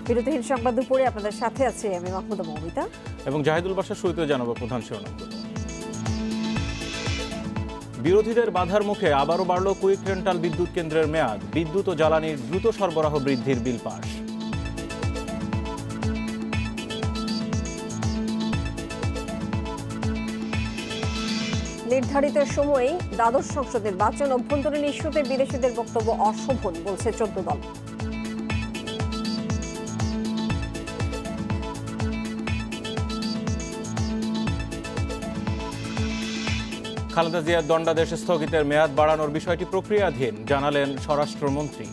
বিরতিহীন সংবাদ দুপুরে আপনাদের সাথে আছি আমি মাহমুদা মৌমিতা এবং জাহিদুল বাসার শুরুতে জানাবো প্রধান শিরোনামগুলো। বিরোধীদের বাধার মুখে আবারও বাড়ল কুইক রেন্টাল বিদ্যুৎ কেন্দ্রের মেয়াদ, বিদ্যুৎ ও জ্বালানির দ্রুত সরবরাহ বৃদ্ধির বিল পাস। নির্ধারিত সময়েই দ্বাদশ সংসদ নির্বাচন, অভ্যন্তরীণ ইস্যুতে বিদেশিদের বক্তব্য অশোভন বলছে 14 দল। খালেদা জিয়ার দণ্ডাদেশ স্থগিতের মেয়াদ বাড়ানোর বিষয়টি প্রক্রিয়াধীন, জানালেন স্বরাষ্ট্রমন্ত্রী।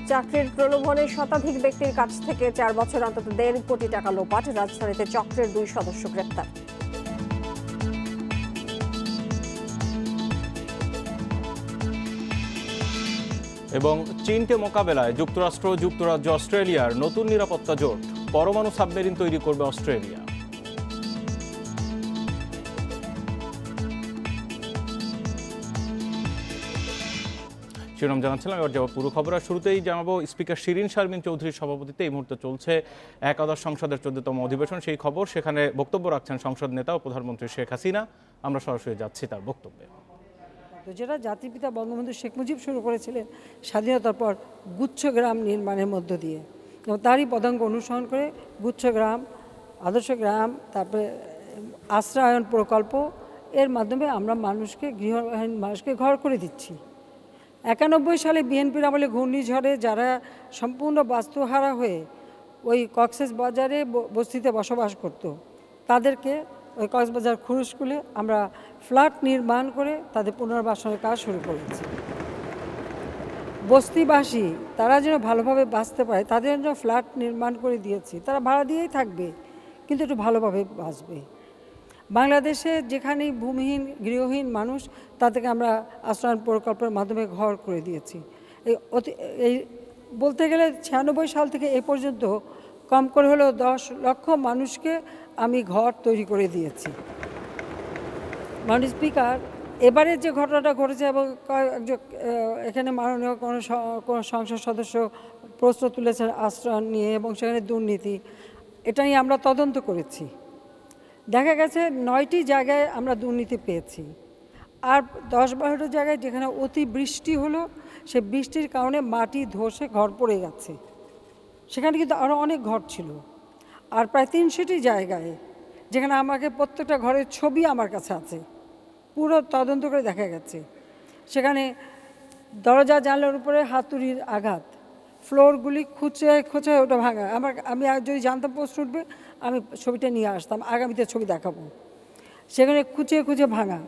চাকরির প্রলোভনে শতাধিক ব্যক্তির কাছ থেকে 4 বছর অন্তত 1.5 কোটি টাকা লোপাট, রাজধানীতে চক্রের 2 সদস্য গ্রেপ্তার। এবং চীনকে মোকাবেলায় যুক্তরাষ্ট্র, যুক্তরাজ্য, অস্ট্রেলিয়ার নতুন নিরাপত্তা জোট, পরমাণু সাবমেরিন তৈরি করবে অস্ট্রেলিয়া। শিরোনাম জানাচ্ছিলাম, এবার যাবো পুরো খবর। আর শুরুতেই জানাবো, স্পিকার শিরিন শারমিন চৌধুরীর সভাপতিত্বে এই মুহূর্তে চলছে একাদশ সংসদের 14তম অধিবেশন। সেই খবর, সেখানে বক্তব্য রাখছেন সংসদ নেতা ও প্রধানমন্ত্রী শেখ হাসিনা। আমরা সরাসরি যাচ্ছি তার বক্তব্যে। যেটা জাতির পিতা বঙ্গবন্ধু শেখ মুজিব শুরু করেছিলেন স্বাধীনতার পর গুচ্ছগ্রাম নির্মাণের মধ্য দিয়ে, এবং তারই পদাঙ্ক অনুসরণ করে গুচ্ছগ্রাম, আদর্শ গ্রাম, তারপরে আশ্রয়ন প্রকল্প, এর মাধ্যমে আমরা গৃহহীন মানুষকে ঘর করে দিচ্ছি। 91 সালে বিএনপির আমলে ঘূর্ণিঝড়ে যারা সম্পূর্ণ বাস্তুহারা হয়ে ওই কক্সেস বাজারে বস্তিতে বসবাস করত, তাদেরকে ওই কক্সবাজার খুরুশকুলে আমরা ফ্ল্যাট নির্মাণ করে তাদের পুনর্বাসনের কাজ শুরু করেছি। বস্তিবাসী তারা যেন ভালোভাবে বাঁচতে পারে তাদের জন্য ফ্ল্যাট নির্মাণ করে দিয়েছি। তারা ভাড়া দিয়েই থাকবে, কিন্তু একটু ভালোভাবে বাঁচবে। বাংলাদেশে যেখানেই ভূমিহীন গৃহহীন মানুষ, তাদেরকে আমরা আশ্রয়ণ প্রকল্পের মাধ্যমে ঘর করে দিয়েছি। এই বলতে গেলে 96 সাল থেকে এ পর্যন্ত কম করে হলেও 10 লক্ষ মানুষকে আমি ঘর তৈরি করে দিয়েছি। মাননীয় স্পিকার, এবারে যে ঘটনাটা ঘটেছে এবং এখানে মাননীয় কোনো সংসদ সদস্য প্রশ্ন তুলেছেন আশ্রয় নিয়ে এবং সেখানে দুর্নীতি, এটা নিয়ে আমরা তদন্ত করেছি। দেখা গেছে 9টি জায়গায় আমরা দুর্নীতি পেয়েছি, আর 10-12টা জায়গায় যেখানে অতি বৃষ্টি হলো, সে বৃষ্টির কারণে মাটি ধসে ঘর পড়ে গেছে। সেখানে কিন্তু আরও অনেক ঘর ছিল। আর প্রায় 300টি জায়গায় যেখানে আমাকে প্রত্যেকটা ঘরের ছবি আমার কাছে আছে, পুরো তদন্ত করে দেখা গেছে সেখানে দরজা জানলার উপরে হাতুড়ির আঘাত, ফ্লোরগুলি খুঁচে ওটা ভাঙা। আমি যদি জানতাম প্রশ্ন উঠবে, আমি ছবিটা নিয়ে আসতাম, আগামীতে ছবি দেখাবো। সেখানে খুঁচে ভাঙা,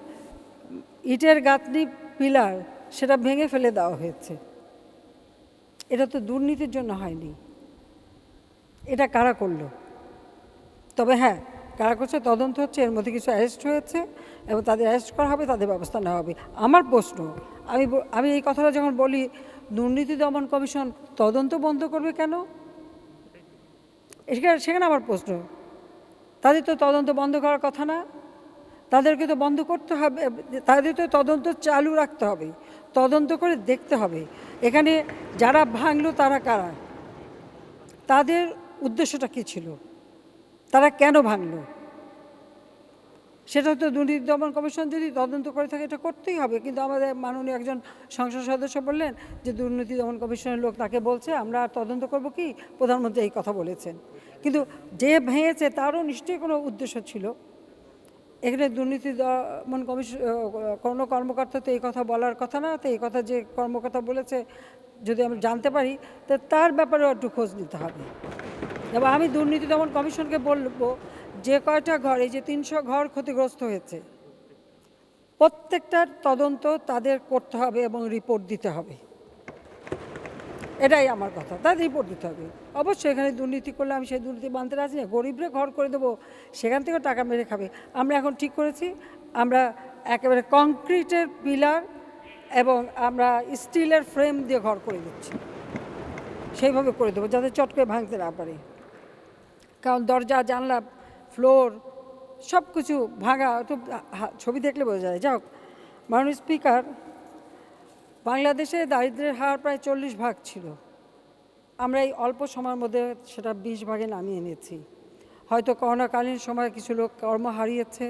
ইটের গাঁথনি, পিলার, সেটা ভেঙে ফেলে দেওয়া হয়েছে। এটা তো দুর্নীতির জন্য হয়নি। এটা কারা করলো? তবে হ্যাঁ, কারা করছে তদন্ত হচ্ছে, এর মধ্যে কিছু অ্যারেস্ট হয়েছে এবং তাদের অ্যারেস্ট করা হবে, তাদের ব্যবস্থা নেওয়া হবে। আমার প্রশ্ন, আমি এই কথাটা যখন বলি, দুর্নীতি দমন কমিশন তদন্ত বন্ধ করবে কেন? সেখানে আমার প্রশ্ন, তাদের তো তদন্ত বন্ধ করার কথা না, তাদেরকে তো বন্ধ করতে হবে, তাদের তো তদন্ত চালু রাখতে হবে, তদন্ত করে দেখতে হবে এখানে যারা ভাঙলো তারা কারা, তাদের উদ্দেশ্যটা কী ছিল, তারা কেন ভাঙলো। সেটা তো দুর্নীতি দমন কমিশন যদি তদন্ত করে থাকে এটা করতেই হবে। কিন্তু আমাদের মাননীয় একজন সংসদ সদস্য বললেন যে দুর্নীতি দমন কমিশনের লোক তাকে বলছে আমরা তদন্ত করব কি, প্রধানমন্ত্রী এই কথা বলেছেন। কিন্তু যে ভেঙেছে তারও নিশ্চয়ই কোনো উদ্দেশ্য ছিল। এখানে দুর্নীতি দমন কমিশন কোনো কর্মকর্তা তো এই কথা বলার কথা না, তো এই কথা যে কর্মকর্তা বলেছে যদি আমরা জানতে পারি, তো তার ব্যাপারেও একটু খোঁজ নিতে হবে। এবং আমি দুর্নীতি দমন কমিশনকে বলবো, যে কয়টা ঘর, এই যে 300 ঘর ক্ষতিগ্রস্ত হয়েছে, প্রত্যেকটার তদন্ত তাদের করতে হবে এবং রিপোর্ট দিতে হবে। এটাই আমার কথা, তাদের রিপোর্ট দিতে হবে। অবশ্যই এখানে দুর্নীতি করলে আমি সেই দুর্নীতি মানতে রাজি না। গরিবরে ঘর করে দেবো, সেখান থেকেও টাকা মেরে খাবে। আমরা এখন ঠিক করেছি, আমরা একেবারে কংক্রিটের পিলার এবং আমরা স্টিলের ফ্রেম দিয়ে ঘর করে দিচ্ছি, সেইভাবে করে দেবো যাতে চট করে ভাঙতে না পারে। কারণ দরজা, জানলা, ফ্লোর, সব কিছু ভাঙা, একটু ছবি দেখলে বোঝা যায়। যাই হোক, মাননীয় স্পিকার, বাংলাদেশে দারিদ্র্যের হার প্রায় 40 ভাগ ছিল। আমরা এই অল্প সময়ের মধ্যে সেটা 20 ভাগে নামিয়ে এনেছি। হয়তো করোনাকালীন সময়ে কিছু লোক কর্ম হারিয়েছে,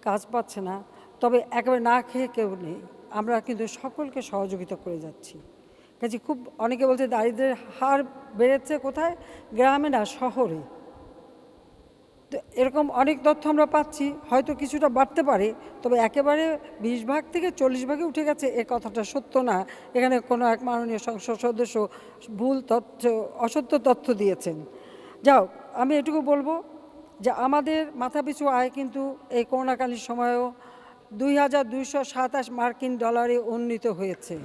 কাজ পাচ্ছে না, তবে একেবারে না খেয়ে কেউ নেই। আমরা কিন্তু সকলকে সহযোগিতা করে যাচ্ছি। কাজে খুব অনেকে বলছে দারিদ্র্যের হার বেড়েছে কোথায়, গ্রামে না শহরে। তো এরকম অনেক তথ্য আমরা পাচ্ছি, হয়তো কিছুটা বাড়তে পারে, তবে একেবারে 20 ভাগ থেকে 40 ভাগে উঠে গেছে এ কথাটা সত্য না। এখানে কোনো এক মাননীয় সংসদ সদস্য ভুল তথ্য, অসত্য তথ্য দিয়েছেন। যাও, আমি এটুকু বলবো যে আমাদের মাথাপিছু আয় কিন্তু এই করোনাকালীন সময়েও 2227 মার্কিন ডলারে উন্নীত হয়েছে।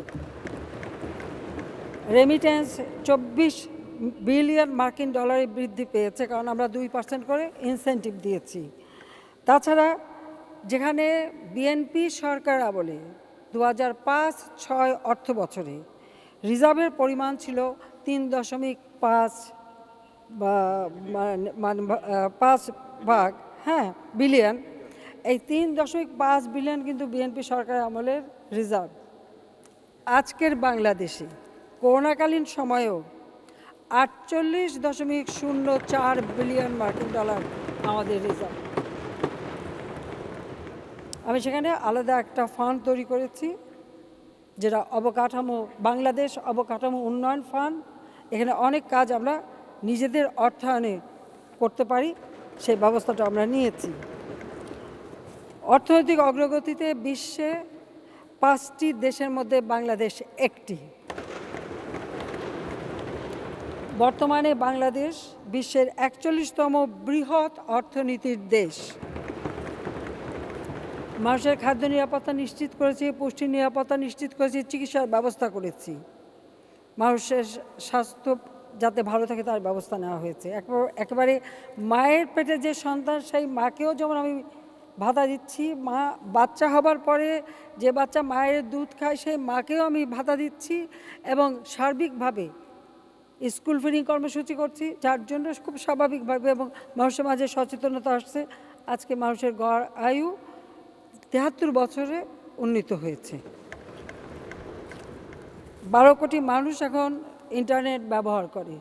রেমিটেন্স 24 বিলিয়ন মার্কিন ডলারে বৃদ্ধি পেয়েছে, কারণ আমরা 2% করে ইনসেন্টিভ দিয়েছি। তাছাড়া যেখানে বিএনপি সরকার আমলে 2005-06 অর্থ বছরে রিজার্ভের পরিমাণ ছিল 3.5 ভাগ, হ্যাঁ, বিলিয়ন। এই 3.5 বিলিয়ন কিন্তু বিএনপি সরকার আমলের রিজার্ভ। আজকের বাংলাদেশে করোনাকালীন সময়েও 48.04 বিলিয়ন মার্কিন ডলার আমাদের রিজার্ভ। আমি সেখানে আলাদা একটা ফান্ড তৈরি করেছি, যেটা অবকাঠামো, বাংলাদেশ অবকাঠামো উন্নয়ন ফান্ড। এখানে অনেক কাজ আমরা নিজেদের অর্থায়নে করতে পারি, সেই ব্যবস্থাটা আমরা নিয়েছি। অর্থনৈতিক অগ্রগতিতে বিশ্বে 5টি দেশের মধ্যে বাংলাদেশ একটি। বর্তমানে বাংলাদেশ বিশ্বের 41তম বৃহৎ অর্থনীতির দেশ। মানুষের খাদ্য নিরাপত্তা নিশ্চিত করেছি, পুষ্টি নিরাপত্তা নিশ্চিত করেছি, চিকিৎসার ব্যবস্থা করেছি। মানুষের স্বাস্থ্য যাতে ভালো থাকে তার ব্যবস্থা নেওয়া হয়েছে। একেবারে মায়ের পেটে যে সন্তান, সেই মাকেও যেমন আমি ভাতা দিচ্ছি, মা বাচ্চা হবার পরে যে বাচ্চা মায়ের দুধ খায় সেই মাকেও আমি ভাতা দিচ্ছি, এবং সার্বিকভাবে স্কুল ফিডিং কর্মসূচি করছি, যার জন্য খুব স্বাভাবিকভাবে এবং মানুষের মাঝে সচেতনতা আসছে। আজকে মানুষের গড় আয়ু 73 বছরে উন্নীত হয়েছে। 12 কোটি মানুষ এখন ইন্টারনেট ব্যবহার করে।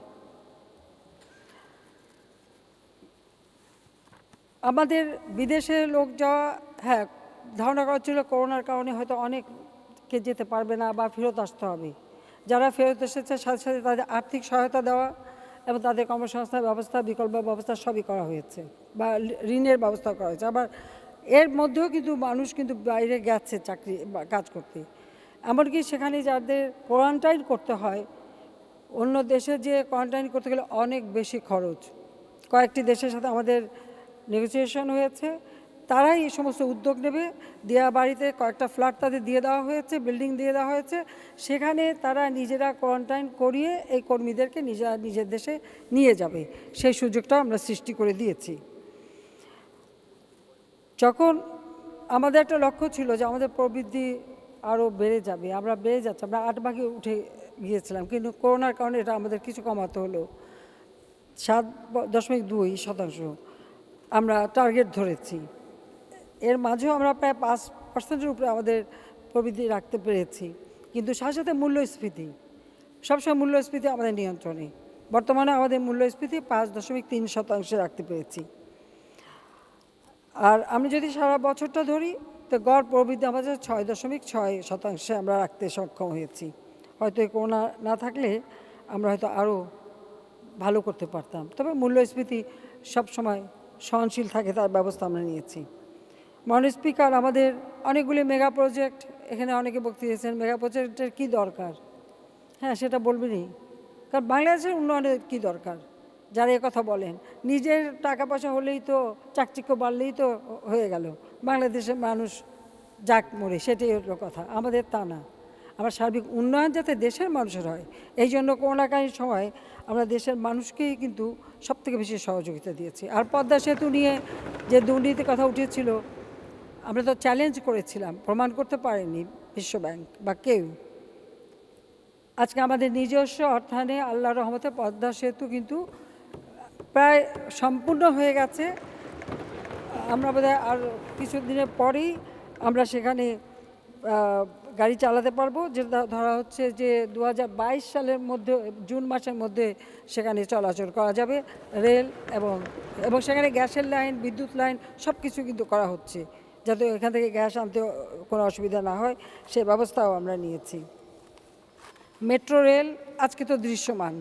আমাদের বিদেশে লোক যাওয়া, হ্যাঁ, ধারণা করা ছিল করোনার কারণে হয়তো অনেকে যেতে পারবে না বা ফেরত আসতে হবে। যারা ফেরত এসেছে সাথে সাথে তাদের আর্থিক সহায়তা দেওয়া এবং তাদের কর্মসংস্থানের ব্যবস্থা, বিকল্প ব্যবস্থা সবই করা হয়েছে, বা ঋণের ব্যবস্থা করা হয়েছে। আবার এর মধ্যেও কিন্তু মানুষ কিন্তু বাইরে গেছে চাকরি বা কাজ করতে। এমনকি সেখানে যাদের কোয়ারেন্টাইন করতে হয়, অন্য দেশে যে কোয়ারেন্টাইন করতে গেলে অনেক বেশি খরচ। কয়েকটি দেশের সাথে আমাদের নেগোসিয়েশন হয়েছে, তারাই এই সমস্ত উদ্যোগ নেবে। দেয়া বাড়িতে কয়েকটা ফ্ল্যাট তাদের দিয়ে দেওয়া হয়েছে, বিল্ডিং দিয়ে দেওয়া হয়েছে, সেখানে তারা নিজেরা কোয়ারেন্টাইন করিয়ে এই কর্মীদেরকে নিজের দেশে নিয়ে যাবে। সেই সুযোগটা আমরা সৃষ্টি করে দিয়েছি। যখন আমাদের একটা লক্ষ্য ছিল যে আমাদের প্রবৃদ্ধি আরও বেড়ে যাবে, আমরা বেড়ে যাচ্ছে, আমরা 8 ভাগে উঠে গিয়েছিলাম, কিন্তু করোনার কারণে এটা আমাদের কিছু কমাতে হলো। 7.2% আমরা টার্গেট ধরেছি। এর মাঝেও আমরা প্রায় 5%-এর উপরে আমাদের প্রবৃদ্ধি রাখতে পেরেছি। কিন্তু সাথে সাথে মূল্যস্ফীতি, সবসময় মূল্যস্ফীতি আমাদের নিয়ন্ত্রণে। বর্তমানে আমাদের মূল্যস্ফীতি 5.3% রাখতে পেরেছি। আর আমি যদি সারা বছরটা ধরি, তো গড় প্রবৃদ্ধি আমাদের 6.6% আমরা রাখতে সক্ষম হয়েছি। হয়তো এই করোনা না থাকলে আমরা হয়তো আরও ভালো করতে পারতাম, তবে মূল্যস্ফীতি সবসময় সহনশীল থাকে, তার ব্যবস্থা আমরা নিয়েছি। মাননীয় স্পিকার, আমাদের অনেকগুলি মেগা প্রজেক্ট, এখানে অনেকে বক্তৃতা দিয়েছেন, মেগা প্রজেক্টের কী দরকার? হ্যাঁ, সেটা বলবেনই, কারণ বাংলাদেশের উন্নয়নের কী দরকার? যারা কথা বলেন নিজের টাকা পয়সা হলেই তো, চাকচিক্য বাড়লেই তো হয়ে গেল, বাংলাদেশের মানুষ যাক মরে, সেটাই হলো কথা। আমাদের তা না, আমরা সার্বিক উন্নয়ন যাতে দেশের মানুষের হয়, এই জন্য করোনাকালীন সময় আমরা দেশের মানুষকেই কিন্তু সবথেকে বেশি সহযোগিতা দিয়েছি। আর পদ্মা সেতু নিয়ে যে দুর্নীতির কথা উঠেছিল, আমরা তো চ্যালেঞ্জ করেছিলাম, প্রমাণ করতে পারেনি বিশ্বব্যাংক বা কেউ। আজকে আমাদের নিজস্ব অর্থায়নে আল্লাহর রহমতে পদ্মা সেতু কিন্তু প্রায় সম্পূর্ণ হয়ে গেছে। আমরা বোধহয় আর কিছুদিনের পরেই আমরা সেখানে গাড়ি চালাতে পারবো, যেটা ধরা হচ্ছে যে 2022 সালের মধ্যে, জুন মাসের মধ্যে সেখানে চলাচল করা যাবে রেল এবং সেখানে গ্যাসের লাইন, বিদ্যুৎ লাইন সব কিছু কিন্তু করা হচ্ছে, যাতে এখান থেকে গ্যাস আনতে কোনো অসুবিধা না হয়, সে ব্যবস্থাও আমরা নিয়েছি। মেট্রো রেল আজকে তো দৃশ্যমান,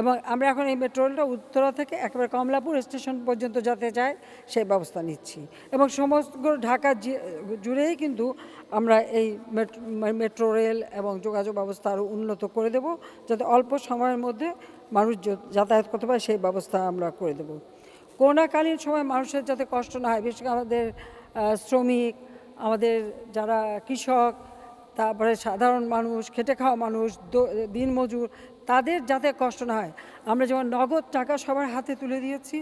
এবং আমরা এখন এই মেট্রো রেলটা উত্তরা থেকে একেবারে কমলাপুর স্টেশন পর্যন্ত যাতে যায় সেই ব্যবস্থা নিচ্ছি, এবং সমগ্র ঢাকা জুড়েই কিন্তু আমরা এই মেট্রো রেল এবং যোগাযোগ ব্যবস্থা আরও উন্নত করে দেব, যাতে অল্প সময়ের মধ্যে মানুষ যাতায়াত করতে পারে সেই ব্যবস্থা আমরা করে দেব। করোনাকালীন সময় মানুষের যাতে কষ্ট না হয়, বিশেষ করে আমাদের শ্রমিক, আমাদের যারা কৃষক, তারপরে সাধারণ মানুষ, খেটে খাওয়া মানুষ, দিনমজুর, তাদের যাতে কষ্ট না হয়, আমরা যেমন নগদ টাকা সবার হাতে তুলে দিয়েছি,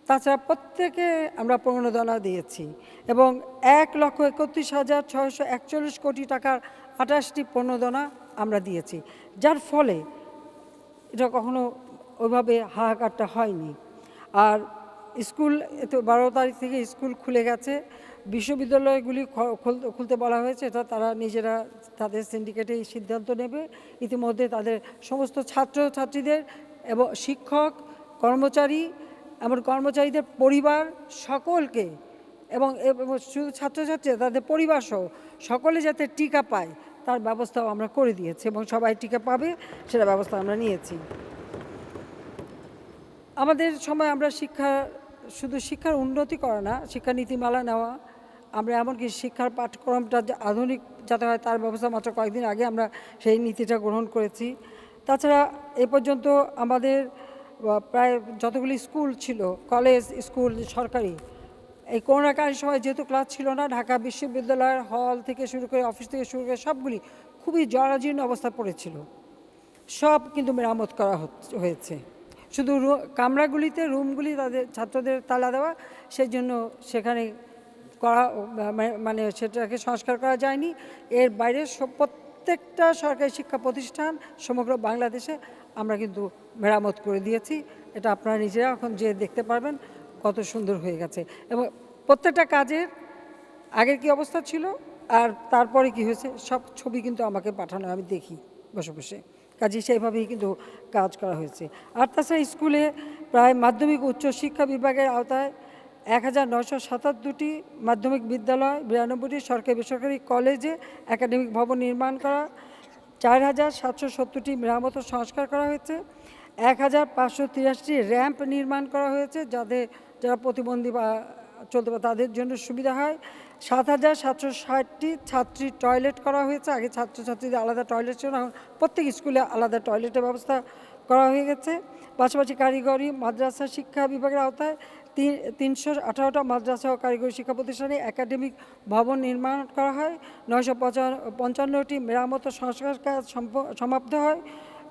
তাছাড়া প্রত্যেকে আমরা প্রণোদনা দিয়েছি, এবং 1,31,641 কোটি টাকার 28টি প্রণোদনা আমরা দিয়েছি, যার ফলে এটা কখনো ওইভাবে হাহাকারটা হয়নি। আর স্কুল তো 12 তারিখ থেকে স্কুল খুলে গেছে, বিশ্ববিদ্যালয়গুলি খুলতে বলা হয়েছে, এটা তারা নিজেরা তাদের সিন্ডিকেটেই সিদ্ধান্ত নেবে। ইতিমধ্যে তাদের সমস্ত ছাত্রছাত্রীদের এবং শিক্ষক, কর্মচারী, এমন কর্মচারীদের পরিবার সকলকে, এবং শুধু ছাত্রছাত্রী তাদের পরিবার সহ সকলে যাতে টিকা পায় তার ব্যবস্থাও আমরা করে দিয়েছি, এবং সবাই টিকা পাবে সেটা ব্যবস্থা আমরা নিয়েছি। আমাদের সময় আমরা শুধু শিক্ষার উন্নতি করা না, শিক্ষা নীতিমালা নেওয়া, আমরা এমনকি শিক্ষার পাঠ্যক্রমটা আধুনিক যাতে হয় তার ব্যবস্থা মাত্র কয়েকদিন আগে আমরা সেই নীতিটা গ্রহণ করেছি। তাছাড়া এ পর্যন্ত আমাদের প্রায় যতগুলি স্কুল ছিল, কলেজ, স্কুল, সরকারি, এই করোনাকালীন সময় যেহেতু ক্লাস ছিল না, ঢাকা বিশ্ববিদ্যালয়ের হল থেকে শুরু করে, অফিস থেকে শুরু করে সবগুলি খুবই জরাজীর্ণ অবস্থা পড়েছিল, সব কিন্তু মেরামত করা হয়েছে। শুধু কামরাগুলিতে, রুমগুলি তাদের ছাত্রদের তালা দেওয়া, সেই জন্য সেখানে করা মানে সেটাকে সংস্কার করা যায়নি। এর বাইরে প্রত্যেকটা সরকারি শিক্ষা প্রতিষ্ঠান সমগ্র বাংলাদেশে আমরা কিন্তু মেরামত করে দিয়েছি। এটা আপনারা নিজেরা এখন যে দেখতে পারবেন কত সুন্দর হয়ে গেছে, এবং প্রত্যেকটা কাজের আগের কি অবস্থা ছিল আর তারপরে কি হয়েছে সব ছবি কিন্তু আমাকে পাঠানো, আমি দেখি বসে বসে, কাজে সেইভাবেই কিন্তু কাজ করা হয়েছে। আর তাছাড়া স্কুলে প্রায় মাধ্যমিক উচ্চ শিক্ষা বিভাগের আওতায় 1977টি মাধ্যমিক বিদ্যালয়, 92টি সরকারি বেসরকারি কলেজে একাডেমিক ভবন নির্মাণ করা, 4,770টি মেরামত ও সংস্কার করা হয়েছে, 1,583টি র্যাম্প নির্মাণ করা হয়েছে যারা প্রতিবন্ধী বা চলতে পারে তাদের জন্য সুবিধা হয়, 7,760টি ছাত্রী টয়লেট করা হয়েছে। আগে ছাত্রছাত্রীদের আলাদা টয়লেট ছিল, এখন প্রত্যেক স্কুলে আলাদা টয়লেটের ব্যবস্থা করা হয়ে গেছে। পাশাপাশি কারিগরি মাদ্রাসা শিক্ষা বিভাগের আওতায় 318টা মাদ্রাসা ও কারিগরি শিক্ষা প্রতিষ্ঠানে একাডেমিক ভবন নির্মাণ করা হয়, 955টি মেরামত ও সংস্কার কাজ সমাপ্ত হয়,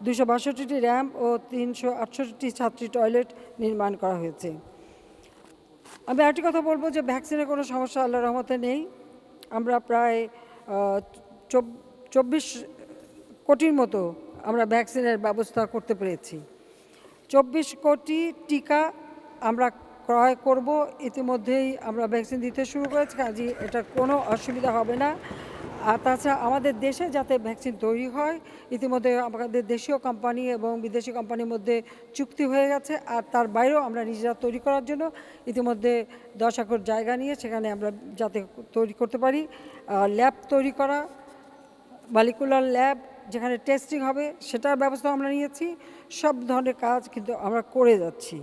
262টি র্যাম্প ও 368টি ছাত্রী টয়লেট নির্মাণ করা হয়েছে। আমি আরেকটি কথা বলবো যে ভ্যাকসিনের কোনো সমস্যা আল্লাহর রহমতে নেই। আমরা প্রায় 24 কোটির মতো আমরা ভ্যাকসিনের ব্যবস্থা করতে পেরেছি। 24 কোটি টিকা আমরা ক্রয় করব, ইতিমধ্যেই আমরা ভ্যাকসিন দিতে শুরু করেছি, কাজে এটার কোনো অসুবিধা হবে না। আর তাছাড়া আমাদের দেশে যাতে ভ্যাকসিন তৈরি হয়, ইতিমধ্যে আমাদের দেশীয় কোম্পানি এবং বিদেশি কোম্পানির মধ্যে চুক্তি হয়ে গেছে, আর তার বাইরেও আমরা নিজেরা তৈরি করার জন্য ইতিমধ্যে 10 একর জায়গা নিয়ে সেখানে আমরা যাতে তৈরি করতে পারি, ল্যাব তৈরি করা, মলিকুলার ল্যাব যেখানে টেস্টিং হবে সেটার ব্যবস্থা আমরা নিয়েছি। সব ধরনের কাজ কিন্তু আমরা করে যাচ্ছি।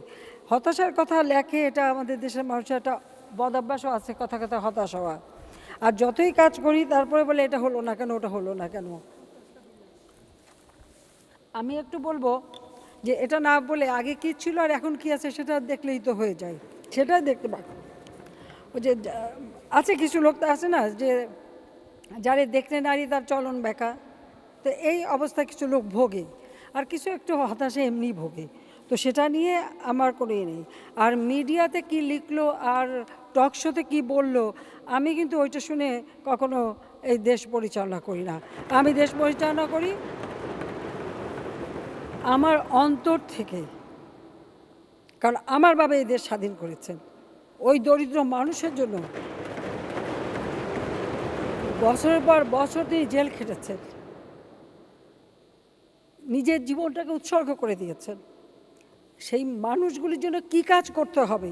হতাশার কথা লেখে, এটা আমাদের দেশের মানুষের একটা বদভ্যাসও আছে, কথা কথা হতাশ হওয়া, আর যতই কাজ করি তারপরে বলে এটা হলো না কেন, ওটা হলো না কেন। আমি একটু বলবো যে এটা না বলে আগে কি ছিল আর এখন কি আছে সেটা দেখলেই তো হয়ে যায়, সেটাই দেখতে পাবো। ওই যে আছে কিছু লোক তো আছে না যে যারে দেখতে নারী তার চলন বেঁকা, তো এই অবস্থায় কিছু লোক ভোগে, আর কিছু একটু হতাশে এমনি ভোগে, তো সেটা নিয়ে আমার কোনো নেই। আর মিডিয়াতে কি লিখলো আর টক শোতে কী বললো, আমি কিন্তু ওইটা শুনে কখনো এই দেশ পরিচালনা করি না। আমি দেশ পরিচালনা করি আমার অন্তর থেকে, কারণ আমার বাবা এই দেশ স্বাধীন করেছেন, ওই দরিদ্র মানুষের জন্য বছরের পর বছর তিনি জেল খেটেছেন, নিজের জীবনটাকে উৎসর্গ করে দিয়েছেন। সেই মানুষগুলির জন্য কি কাজ করতে হবে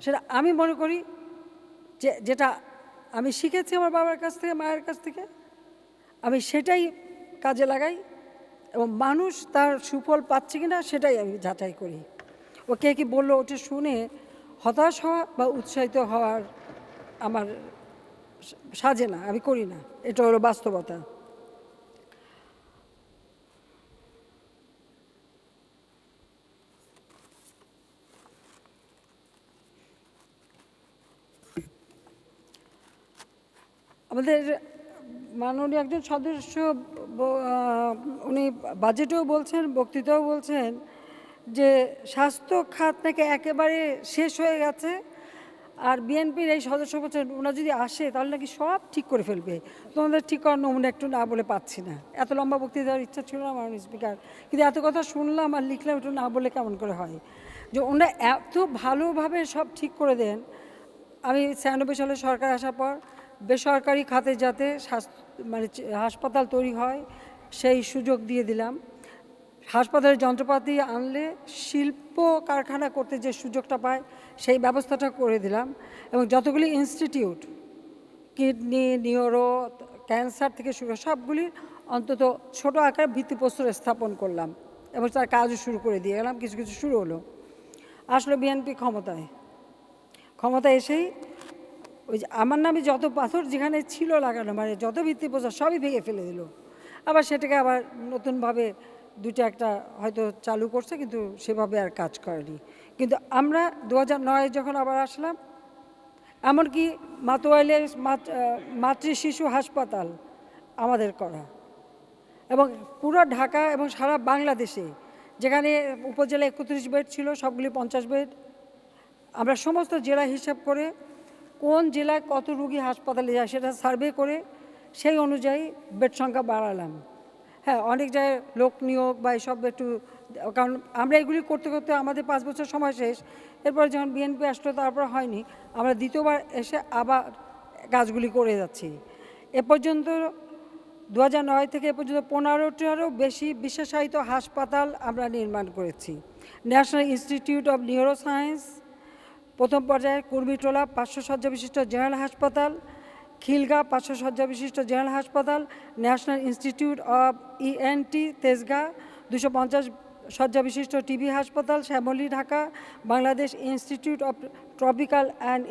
সেটা আমি মনে করি যেটা আমি শিখেছি আমার বাবার কাছ থেকে, মায়ের কাছ থেকে, আমি সেটাই কাজে লাগাই এবং মানুষ তার সুফল পাচ্ছে কিনা সেটাই আমি যাচাই করি। ও কে কি বললো ওটা শুনে হতাশ হওয়া বা উৎসাহিত হওয়ার আমার সাজে না, আমি করি না, এটা হলো বাস্তবতা। আমাদের মাননীয় একজন সদস্য উনি বাজেটেও বলছেন, বক্তৃতাও বলছেন যে স্বাস্থ্য খাত নাকি একেবারে শেষ হয়ে গেছে, আর বিএনপির এই সদস্য বলছেন ওনারা যদি আসে তাহলে নাকি সব ঠিক করে ফেলবে। তোমাদের ঠিক করার নমুনা একটু না বলে পাচ্ছি না। এত লম্বা বক্তৃতা দেওয়ার ইচ্ছা ছিল না মাননীয় স্পিকার, কিন্তু এত কথা শুনলাম আর লিখলাম, একটু না বলে কেমন করে হয়? যে ওনারা এত ভালোভাবে সব ঠিক করে দেন। আমি 96 সালে সরকার আসার পর বেসরকারি খাতে যাতে হাসপাতাল তৈরি হয় সেই সুযোগ দিয়ে দিলাম। হাসপাতালের যন্ত্রপাতি আনলে শিল্প কারখানা করতে যে সুযোগটা পায় সেই ব্যবস্থাটা করে দিলাম। এবং যতগুলি ইনস্টিটিউট, কিডনি, নিউরো, ক্যান্সার থেকে শুরু সবগুলির অন্তত ছোট আকারে ভিত্তিপ্রস্তর স্থাপন করলাম এবং তার কাজও শুরু করে দিয়ে গেলাম। কিছু কিছু শুরু হলো। আসলে বিএনপি ক্ষমতায় এসেই ওই যে আমার নামে যত পাথর যেখানে ছিল লাগানো, মানে যত ভিত্তিপ্রস্তর সবই ভেঙে ফেলে দিল। আবার সেটাকে আবার নতুনভাবে দুটো একটা হয়তো চালু করছে, কিন্তু সেভাবে আর কাজ করেনি। কিন্তু আমরা 2009 যখন আবার আসলাম, এমনকি মাতোয়াইলে মাতৃ শিশু হাসপাতাল আমাদের করা, এবং পুরো ঢাকা এবং সারা বাংলাদেশে যেখানে উপজেলা 31 বেড ছিল সবগুলি 50 বেড, আমরা সমস্ত জেলা হিসাব করে কোন জেলায় কত রুগী হাসপাতালে যায় সেটা সার্ভে করে সেই অনুযায়ী বেড সংখ্যা বাড়ালাম। হ্যাঁ, অনেক জায়গায় লোক নিয়োগ বা এসব একটু, কারণ আমরা এগুলি করতে করতে আমাদের 5 বছর সময় শেষ। এরপর যখন বিএনপি আসলো তারপর হয়নি, আমরা দ্বিতীয়বার এসে আবার কাজগুলি করে যাচ্ছি। এ পর্যন্ত 2009 থেকে এ পর্যন্ত 15টারও বেশি বিশেষায়িত হাসপাতাল আমরা নির্মাণ করেছি। National institute of neuro science প্রথম পর্যায়ে, কুর্মিটোলা 500 শয্যা বিশিষ্ট জেনারেল হাসপাতাল, খিলগাঁও 500 শয্যা বিশিষ্ট জেনারেল হাসপাতাল, national institute of ENT Tejgaon 250 শয্যা বিশিষ্ট টিবি হাসপাতাল, Shyamoli Dhaka, Bangladesh institute of tropical and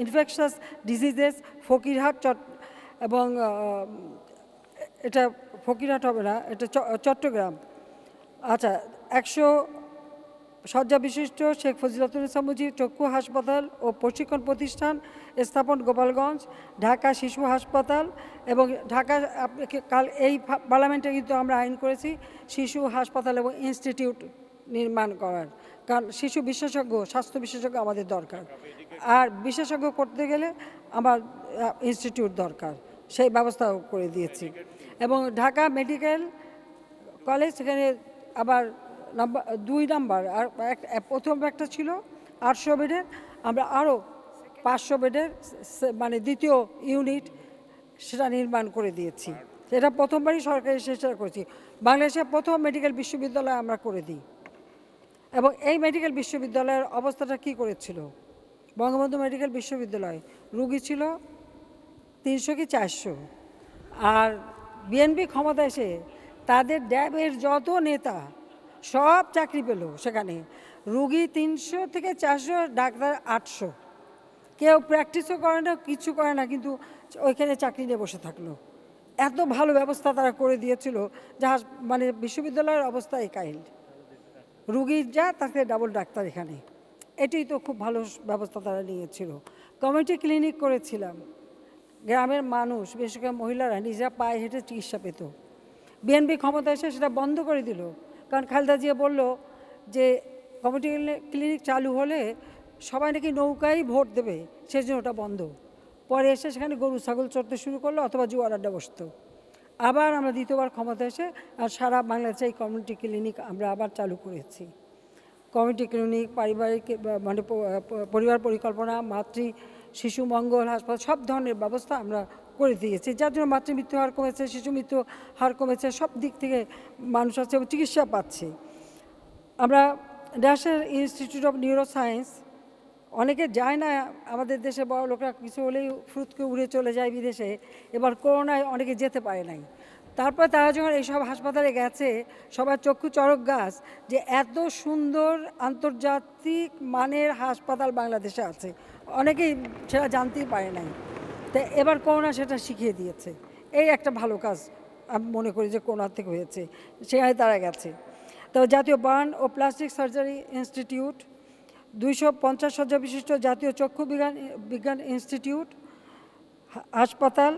infectious diseases Fakirhat, এবং এটা ফকিরহাট হবে না, এটা চট্টগ্রাম। আচ্ছা, 100 শয্যা বিশিষ্ট শেখ ফজিলাতুন্নেছা মুজিব চক্ষু হাসপাতাল ও প্রশিক্ষণ প্রতিষ্ঠান স্থাপন গোপালগঞ্জ, ঢাকা শিশু হাসপাতাল, এবং ঢাকা কাল এই পার্লামেন্টে কিন্তু আমরা আইন করেছি শিশু হাসপাতাল এবং ইনস্টিটিউট নির্মাণ করার, কারণ শিশু বিশেষজ্ঞ, স্বাস্থ্য বিশেষজ্ঞ আমাদের দরকার, আর বিশেষজ্ঞ করতে গেলে আমার ইনস্টিটিউট দরকার, সেই ব্যবস্থাও করে দিয়েছি। এবং ঢাকা মেডিকেল কলেজ, সেখানে আবার 2 নাম্বার, আর প্রথম একটা ছিল 800 বেডের, আমরা আরও 500 বেডের মানে দ্বিতীয় ইউনিট সেটা নির্মাণ করে দিয়েছি। এটা প্রথমবারই সরকারি চেষ্টা করেছি। বাংলাদেশের প্রথম মেডিকেল বিশ্ববিদ্যালয় আমরা করে দিই। এবং এই মেডিকেল বিশ্ববিদ্যালয়ের অবস্থাটা কী করেছিল? বঙ্গবন্ধু মেডিকেল বিশ্ববিদ্যালয় রুগী ছিল 300 কি 400, আর বিএনপি ক্ষমতা এসে তাদের ড্যাবের যত নেতা সব চাকরি পেল সেখানে। রুগী 300 থেকে 400, ডাক্তার 800। কেউ প্র্যাকটিসও করে না, কিছু করে না, কিন্তু ওইখানে চাকরি নিয়ে বসে থাকলো। এত ভালো ব্যবস্থা তারা করে দিয়েছিল, যা মানে বিশ্ববিদ্যালয়ের অবস্থা এই কাহিল। রুগী যা তাকে ডাবল ডাক্তার এখানে, এটাই তো খুব ভালো ব্যবস্থা তারা নিয়েছিল। কমিউনিটি ক্লিনিক করেছিলাম, গ্রামের মানুষ বিশেষ করে মহিলারা নিজেরা পায়ে হেঁটে চিকিৎসা পেত। বিএনপি ক্ষমতা এসে সেটা বন্ধ করে দিল, কারণ খালেদা জিয়া বলল যে কমিউনিটি ক্লিনিক চালু হলে সবাই নাকি নৌকায় ভোট দেবে, সেই জন্য ওটা বন্ধ। পরে এসে সেখানে গরু ছাগল চড়তে শুরু করলো অথবা জুয়ার আড্ডা বসতো। আবার আমরা দ্বিতীয়বার ক্ষমতা এসে আর সারা বাংলাদেশে এই কমিউনিটি ক্লিনিক আমরা আবার চালু করেছি। কমিউনিটি ক্লিনিক, পারিবারিক মানে পরিবার পরিকল্পনা, মাতৃ শিশু মঙ্গল হাসপাতাল সব ধরনের ব্যবস্থা আমরা করে দিয়েছি, যার জন্য মাতৃমৃত্যু হার কমেছে, শিশু মৃত্যু হার কমেছে, সব দিক থেকে মানুষ আছে এবং চিকিৎসা পাচ্ছে। আমরা ন্যাশনাল ইনস্টিটিউট অফ নিউরোসায়েন্স, অনেকে যায় না, আমাদের দেশে বড় লোকরা কিছু হলেই ফুরুতকে উড়ে চলে যায় বিদেশে, এবার করোনায় অনেকে যেতে পারে নাই। তারপর তারা যখন এইসব হাসপাতালে গেছে, সবার চক্ষু চড়ক গাছ যে এত সুন্দর আন্তর্জাতিক মানের হাসপাতাল বাংলাদেশে আছে, অনেকেই সেটা জানতেই পারে নাই। তো এবার করোনা সেটা শিখিয়ে দিয়েছে, এই একটা ভালো কাজ আমি মনে করি যে করোনা থেকে হয়েছে, সেখানে তারা গেছে। তো জাতীয় বার্ন ও প্লাস্টিক সার্জারি ইনস্টিটিউট, 250 শয্যা বিশিষ্ট জাতীয় চক্ষু বিজ্ঞান ইনস্টিটিউট হাসপাতাল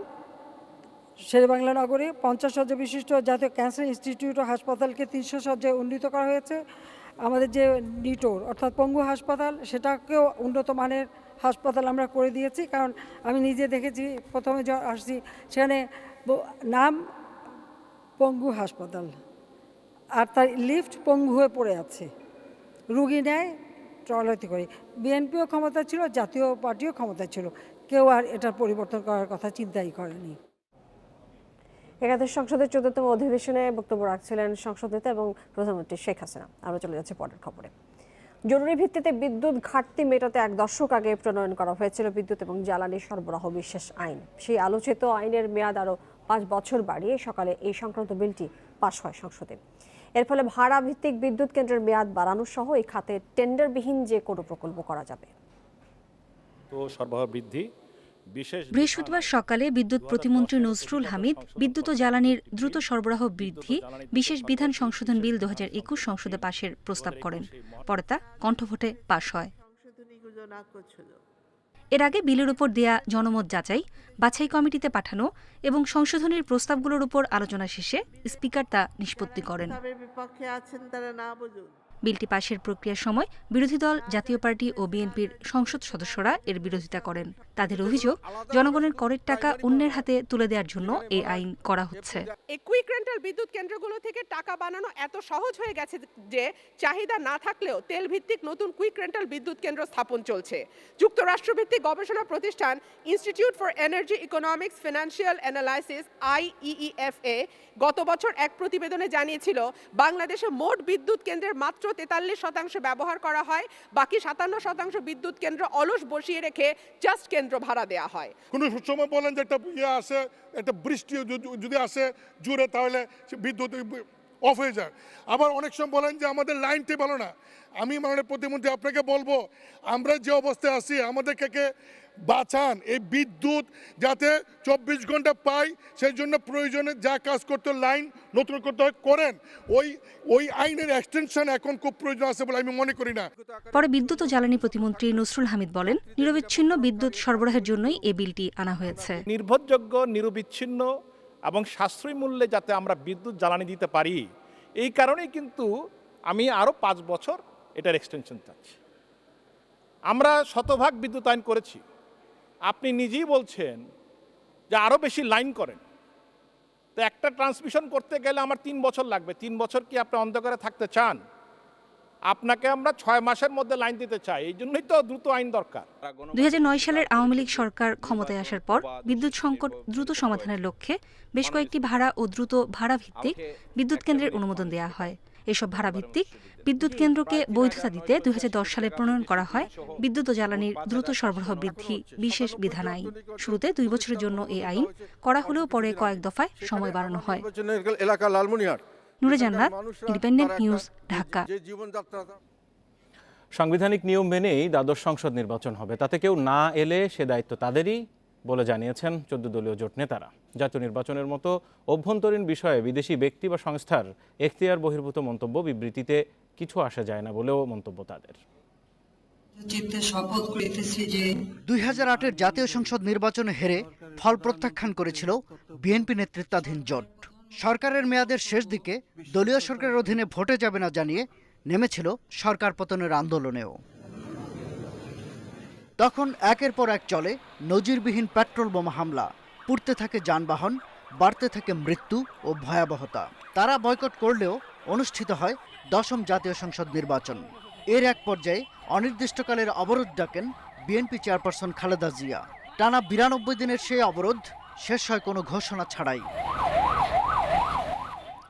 শেরেবাংলা নগরে, 50 শয্যা বিশিষ্ট জাতীয় ক্যান্সার ইনস্টিটিউট ও হাসপাতালকে 300 শয্যায় উন্নীত করা হয়েছে। আমাদের যে নিটোর অর্থাৎ পঙ্গু হাসপাতাল, সেটাকেও উন্নত মানের হাসপাতাল আমরা করে দিয়েছি, কারণ আমি নিজে দেখেছি প্রথমে আসছি সেখানে নাম পঙ্গু হাসপাতাল আর তার লিফট পঙ্গু হয়ে পড়ে আছে, রুগী নেয় ট্রলাতে করে। বিএনপিও ক্ষমতা ছিল, জাতীয় পার্টিও ক্ষমতা ছিল, কেউ আর এটার পরিবর্তন করার কথা চিন্তাই করেনি। একাদশ সংসদের 14তম অধিবেশনে বক্তব্য রাখছিলেন সংসদ নেতা এবং প্রধানমন্ত্রী শেখ হাসিনা। আমরা চলে যাচ্ছি পরের খবরে। জরুরি ভিত্তিতে বিদ্যুৎ ঘাটতি মেটাতে 1 দশক আগে প্রণয়ন করা হয়েছিল বিদ্যুৎ এবং জ্বালানি সরবরাহ বিশেষ আইন। সেই আলোচিত আইনের মেয়াদ আরও 5 বছর বাড়িয়ে সকালে এই সংক্রান্ত বিলটি পাশ হয় সংসদে। এর ফলে ভাড়া ভিত্তিক বিদ্যুৎ কেন্দ্রের মেয়াদ বাড়ানো সহ এই খাতে টেন্ডারবিহীন যে কোনো প্রকল্প করা যাবে। তো সরবরাহ বৃদ্ধি। বৃহস্পতিবার সকালে বিদ্যুৎ প্রতিমন্ত্রী নজরুল হামিদ বিদ্যুৎ ও জ্বালানির দ্রুত সরবরাহ বৃদ্ধি বিশেষ বিধান সংশোধন বিল 2021 সংসদে পাশের প্রস্তাব করেন। পরে তা কণ্ঠভোটে পাশ হয়। এর আগে বিলের উপর দেয়া জনমত যাচাই, বাছাই কমিটিতে পাঠানো এবং সংশোধনীর প্রস্তাবগুলোর উপর আলোচনা শেষে স্পিকার তা নিষ্পত্তি করেন। বিলটি পাশের প্রক্রিয়ার সময় বিরোধী দল জাতীয় পার্টি ও বিএনপির সংসদ সদস্যরা এর বিরোধিতা করেন। তাদের অভিযোগ, জনগণের করের টাকা অন্যের হাতে তুলে দেওয়ার জন্য এই আইন করা হচ্ছে। এই কুইক রেন্টাল বিদ্যুৎ কেন্দ্রগুলো থেকে টাকা বানানো এত সহজ হয়ে গেছে যে চাহিদা না থাকলেও তেল ভিত্তিক নতুন কুইক রেন্টাল বিদ্যুৎ কেন্দ্র স্থাপন চলছে। যুক্তরাষ্ট্রভিত্তিক গবেষণা প্রতিষ্ঠান institute for energy economics financial analysis IEEFA গত বছর এক প্রতিবেদনে জানিয়েছিল, বাংলাদেশে মোট বিদ্যুৎ কেন্দ্রের মাত্র 43% ব্যবহার করা হয়, বাকি 57% বিদ্যুৎ কেন্দ্র অলস বসিয়ে রেখে জাস্ট কেন্দ্র ভাড়া দেওয়া হয়। কোনো সময় বলেন যে একটা আসে, একটা বৃষ্টি যদি আসে জোরে, তাহলে বিদ্যুৎ অফ হয়ে যায়। আবার অনেক সময় বলেন যে আমাদের লাইনটি ভালো না। আমি মাননীয় প্রতিমন্ত্রী আপনাকে বলবো, আমরা যে অবস্থায় আছি আমাদেরকে বাঁচান, এই বিদ্যুৎ যাতে 24 ঘন্টা পাই, সেই জন্য প্রয়োজনে যা কাজ করতে লাইন নতুন করতে হয় করেন। ওই আইনের এক্সটেনশন এখন খুব প্রয়োজন আছে বলে আমি মনে করি না। পরে বিদ্যুৎ ও জ্বালানি প্রতিমন্ত্রী নজরুল হামিদ বলেন, নিরবিচ্ছিন্ন বিদ্যুৎ সরবরাহের জন্যই এই বিলটি আনা হয়েছে। নির্ভরযোগ্য, নিরবিচ্ছিন্ন এবং সাশ্রয়ী মূল্যে যাতে আমরা বিদ্যুৎ জ্বালানি দিতে পারি, এই কারণেই কিন্তু আমি আরও 5 বছর এটার এক্সটেনশন চাচ্ছি। আমরা শতভাগ বিদ্যুৎ আইন করেছি, আপনি নিজেই বলছেন যে আরও বেশি লাইন করেন। তো একটা ট্রান্সমিশন করতে গেলে আমার 3 বছর লাগবে। 3 বছর কি আপনি অন্ধকারে থাকতে চান? আপনাকে আমরা 6 মাসের মধ্যে লাইন দিতে চাই, এই জন্যই তো দ্রুত আইন দরকার। 2009 সালের আওয়ামী লীগ সরকার ক্ষমতায় আসার পর বিদ্যুৎ সংকট দ্রুত সমাধানের লক্ষ্যে বেশ কয়েকটি ভাড়া ও দ্রুত ভাড়া ভিত্তিক বিদ্যুৎ কেন্দ্রের অনুমোদন দেওয়া হয়। এসব ভাড়া ভিত্তিক বিদ্যুৎ কেন্দ্রকে বৈধতা দিতে 2010 সালে প্রণয়ন করা হয় বিদ্যুৎ ও জ্বালানির দ্রুত সরবরাহ বৃদ্ধি বিশেষ বিধান আইন। শুরুতে 2 বছরের জন্য এই আইন করা হলেও পরে কয়েক দফায় সময় বাড়ানো হয়। নুরে জান্নাত, ইন্ডিপেন্ডেন্ট নিউজ, ঢাকা। সাংবিধানিক নিয়ম মেনেই দ্বাদশ সংসদ নির্বাচন হবে, তাতে কেউ না এলে সে দায়িত্ব তাদেরই বলে জানিয়েছেন 14 দলীয় জোট নেতারা। জাতীয় নির্বাচনের মতো অভ্যন্তরীণ বিষয়ে বিদেশি ব্যক্তি বা সংস্থার এখতিয়ার বহির্ভূত মন্তব্য বিবৃতিতে কিছু আসা যায় না বলেও মন্তব্য তাদের। 2008-এর জাতীয় সংসদ নির্বাচনে হেরে ফল প্রত্যাখ্যান করেছিল বিএনপি নেতৃত্বাধীন জোট। সরকারের মেয়াদের শেষ দিকে দলীয় সরকারের অধীনে ভোটে যাবে না জানিয়ে নেমেছিল সরকার পতনের আন্দোলনেও। তখন একের পর এক চলে নজিরবিহীন পেট্রোল বোমা হামলা, পুড়তে থাকে যানবাহন, বাড়তে থাকে মৃত্যু ও ভয়াবহতা। তারা বয়কট করলেও অনুষ্ঠিত হয় 10ম জাতীয় সংসদ নির্বাচন। এর এক পর্যায়ে অনির্দিষ্টকালের অবরোধ ডাকেন বিএনপি চেয়ারপারসন খালেদা জিয়া। টানা 92 দিনের সেই অবরোধ শেষ হয় কোনো ঘোষণা ছাড়াই।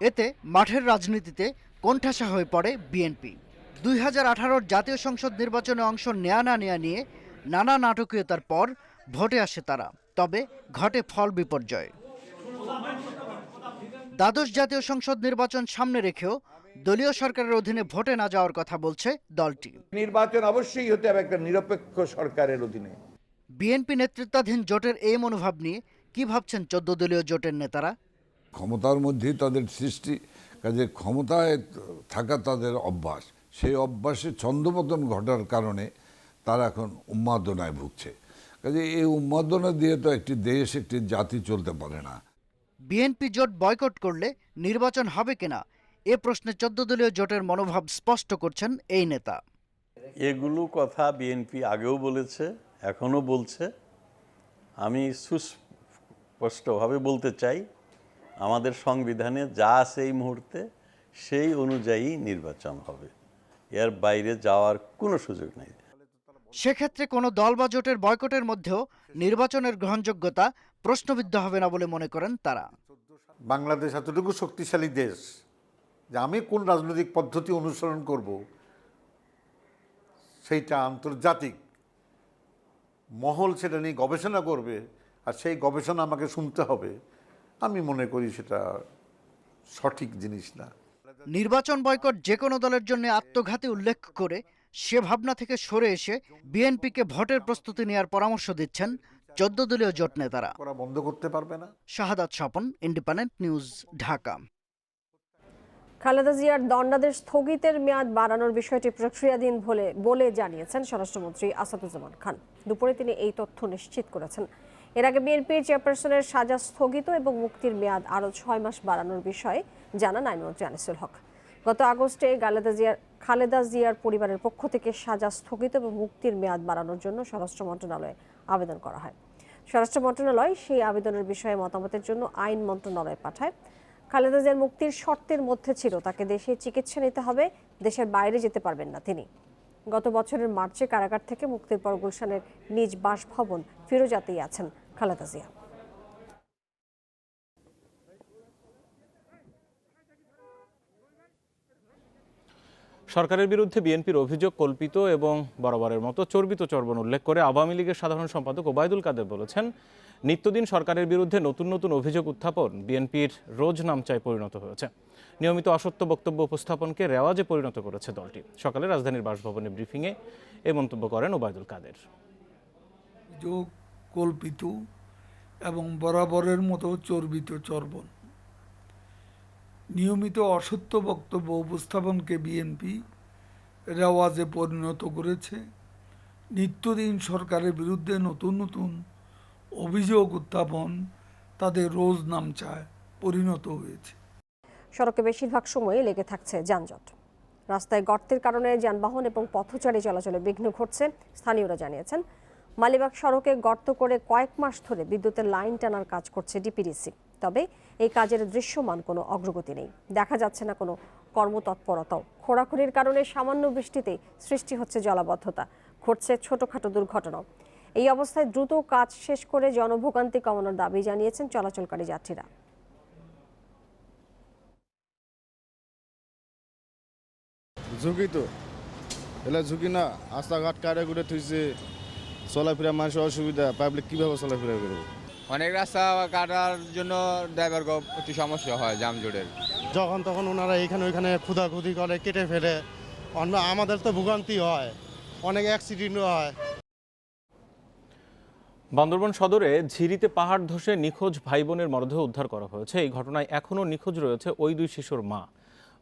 এতে মাঠের রাজনীতিতে কোণঠাসা হয়ে পড়ে বিএনপি। 2018 জাতীয় সংসদ নির্বাচনে অংশ নেয়া না নেয়া নিয়ে নানা নাটকীয়তার পর ভোটে আসে তারা, তবে ঘটে ফল বিপর্যয়। দ্বাদশ জাতীয় সংসদ নির্বাচন সামনে রেখেও দলীয় সরকারের অধীনে ভোটে না যাওয়ার কথা বলছে দলটি। নির্বাচন অবশ্যই হতে হবে একটা নিরপেক্ষ সরকারের অধীনে। বিএনপি নেতৃত্বাধীন জোটের এই মনোভাব নিয়ে কি ভাবছেন 14 দলীয় জোটের নেতারা? ক্ষমতার মধ্যেই তাদের সৃষ্টি, কাজে ক্ষমতায় থাকা তাদের অভ্যাস, সেই অভ্যাসে ছন্দপতন ঘটার কারণে তারা এখন উন্মাদনায় ভুগছে। কাজে এই উন্মাদনা দিয়ে তো একটি দেশ, একটি জাতি চলতে পারে না। বিএনপি জোট বয়কট করলে নির্বাচন হবে কিনা এ প্রশ্নে 14 দলীয় জোটের মনোভাব স্পষ্ট করছেন এই নেতা। এগুলো কথা বিএনপি আগেও বলেছে, এখনও বলছে। আমি সুস্পষ্টভাবে বলতে চাই, আমাদের সংবিধানে যা আছে এই মুহূর্তে সেই অনুযায়ী নির্বাচন হবে, এর বাইরে যাওয়ার কোনো সুযোগ নেই। সেক্ষেত্রে কোনো দল বা জোটের বয়কটের মধ্যেও নির্বাচনের গ্রহণযোগ্যতা প্রশ্নবিদ্ধ হবে না বলে মনে করেন তারা। বাংলাদেশ এতটুকু শক্তিশালী দেশ যে আমি কোন রাজনৈতিক পদ্ধতি অনুসরণ করব সেইটা আন্তর্জাতিক মহল সেটা নিয়ে গবেষণা করবে, আর সেই গবেষণা আমাকে শুনতে হবে। আমি মনে করি সেটা সঠিক জিনিস না। নির্বাচন বয়কট যে কোনো দলের জন্য আত্মঘাতী উল্লেখ করে সে ভাবনা থেকে সরে এসে বিএনপিকে ভোটের প্রস্তুতি নেওয়ার পরামর্শ দিচ্ছেন 14 দলীয় জোট নেতারা। করা বন্ধ করতে পারবে না। শাহাদাত স্বপন, ইন্ডিপেন্ডেন্ট নিউজ, ঢাকা। খালেদা জিয়ার দণ্ডাদেশ স্থগিতের মেয়াদ বাড়ানোর বিষয়টি প্রক্রিয়াধীন বলে জানিয়েছেন স্বরাষ্ট্রমন্ত্রী আসাদুজ্জামান খান। দুপুরে তিনি এই তথ্য নিশ্চিত করেছেন। এর আগে বিএনপির চেয়ারপারসনের সাজা স্থগিত এবং মুক্তির মেয়াদ আরও 6 মাস বাড়ানোর বিষয়ে জানান আইনমন্ত্রী আনিসুল হক। গত আগস্টে খালেদা জিয়ার পরিবারের পক্ষ থেকে সাজা স্থগিত এবং মুক্তির মেয়াদ বাড়ানোর জন্য স্বরাষ্ট্র মন্ত্রণালয়ে আবেদন করা হয়। স্বরাষ্ট্র মন্ত্রণালয় সেই আবেদনের বিষয়ে মতামতের জন্য আইন মন্ত্রণালয়ে পাঠায়। খালেদা জিয়ার মুক্তির শর্তের মধ্যে ছিল তাকে দেশে চিকিৎসা নিতে হবে, দেশের বাইরে যেতে পারবেন না তিনি। গত বছরের মার্চে কারাগার থেকে মুক্তির পর গুলশানের নিজ বাসভবন ফিরোজাতেই আছেন খালেদা জিয়া। সরকারের বিরুদ্ধে বিএনপির অভিযোগ কল্পিত এবং বরাবরের মতো চর্বিত চর্বণ উল্লেখ করে আওয়ামী লীগের সাধারণ সম্পাদক ওবায়দুল কাদের বলেছেন, নিত্যদিন সরকারের বিরুদ্ধে নতুন নতুন অভিযোগ উত্থাপন বিএনপির রোজ নামচায় পরিণত হয়েছে। নিয়মিত অসত্য বক্তব্য উপস্থাপনকে রেওয়াজে পরিণত করেছে দলটি। সকালে রাজধানীর বাসভবনে ব্রিফিংয়ে এ মন্তব্য করেন ওবায়দুল কাদের। অভিযোগ কল্পিত এবং বরাবরের মতো চর্বিত চর্বণ, নিয়মিত অসত্য বক্তব্য উপস্থাপনকে বিএনপি রেওয়াজে পরিণত করেছে। নিত্যদিন সরকারের বিরুদ্ধে নতুন নতুন অভিযোগ উত্থাপন তাদের রোজ নামচায় পরিণত হয়েছে। সড়কে বেশিরভাগ সময়ে লেগে থাকছে যানজট। রাস্তায় গর্তের কারণে যানবাহন এবং পথচারী চলাচলে বিঘ্ন ঘটছে। স্থানীয়রা জানিয়েছেন, মালিবাগ সড়কে গর্ত করে কয়েক মাস ধরে বিদ্যুতের লাইন টানার কাজ করছে ডিপিডিসি। তবে এই কাজের দৃশ্যমান কোনো অগ্রগতি নেই, দেখা যাচ্ছে না কোনো কর্মতৎপরতাও। খোঁড়াখুড়ির কারণে সামান্য বৃষ্টিতেই সৃষ্টি হচ্ছে জলাবদ্ধতা, ঘটছে ছোটখাটো দুর্ঘটনাও। এই অবস্থায় দ্রুত কাজ শেষ করে জনভোগান্তি কমানোর দাবি জানিয়েছেন চলাচলকারী যাত্রীরা। ঝুঁকি তো এলা ঝুঁকি না, রাস্তাঘাট কাটে ঘুরে থুইছে, চলাফেরা মানুষের অসুবিধা, পাবলিক কীভাবে চলাফেরা করবে? অনেক রাস্তা কাটার জন্য ড্রাইভার একটু সমস্যা হয় যানজটের। যখন তখন ওনারা এখানে ওইখানে খুদাখুদি করে, কেটে ফেলে, আমাদের তো ভোগান্তি হয়, অনেক অ্যাক্সিডেন্টও হয়। বান্দরবান সদরে ঝিরিতে পাহাড় ধসে নিখোঁজ ভাই বোনের মরদেহ উদ্ধার করা হয়েছে। এই ঘটনায় এখনও নিখোঁজ রয়েছে ওই দুই শিশুর মা।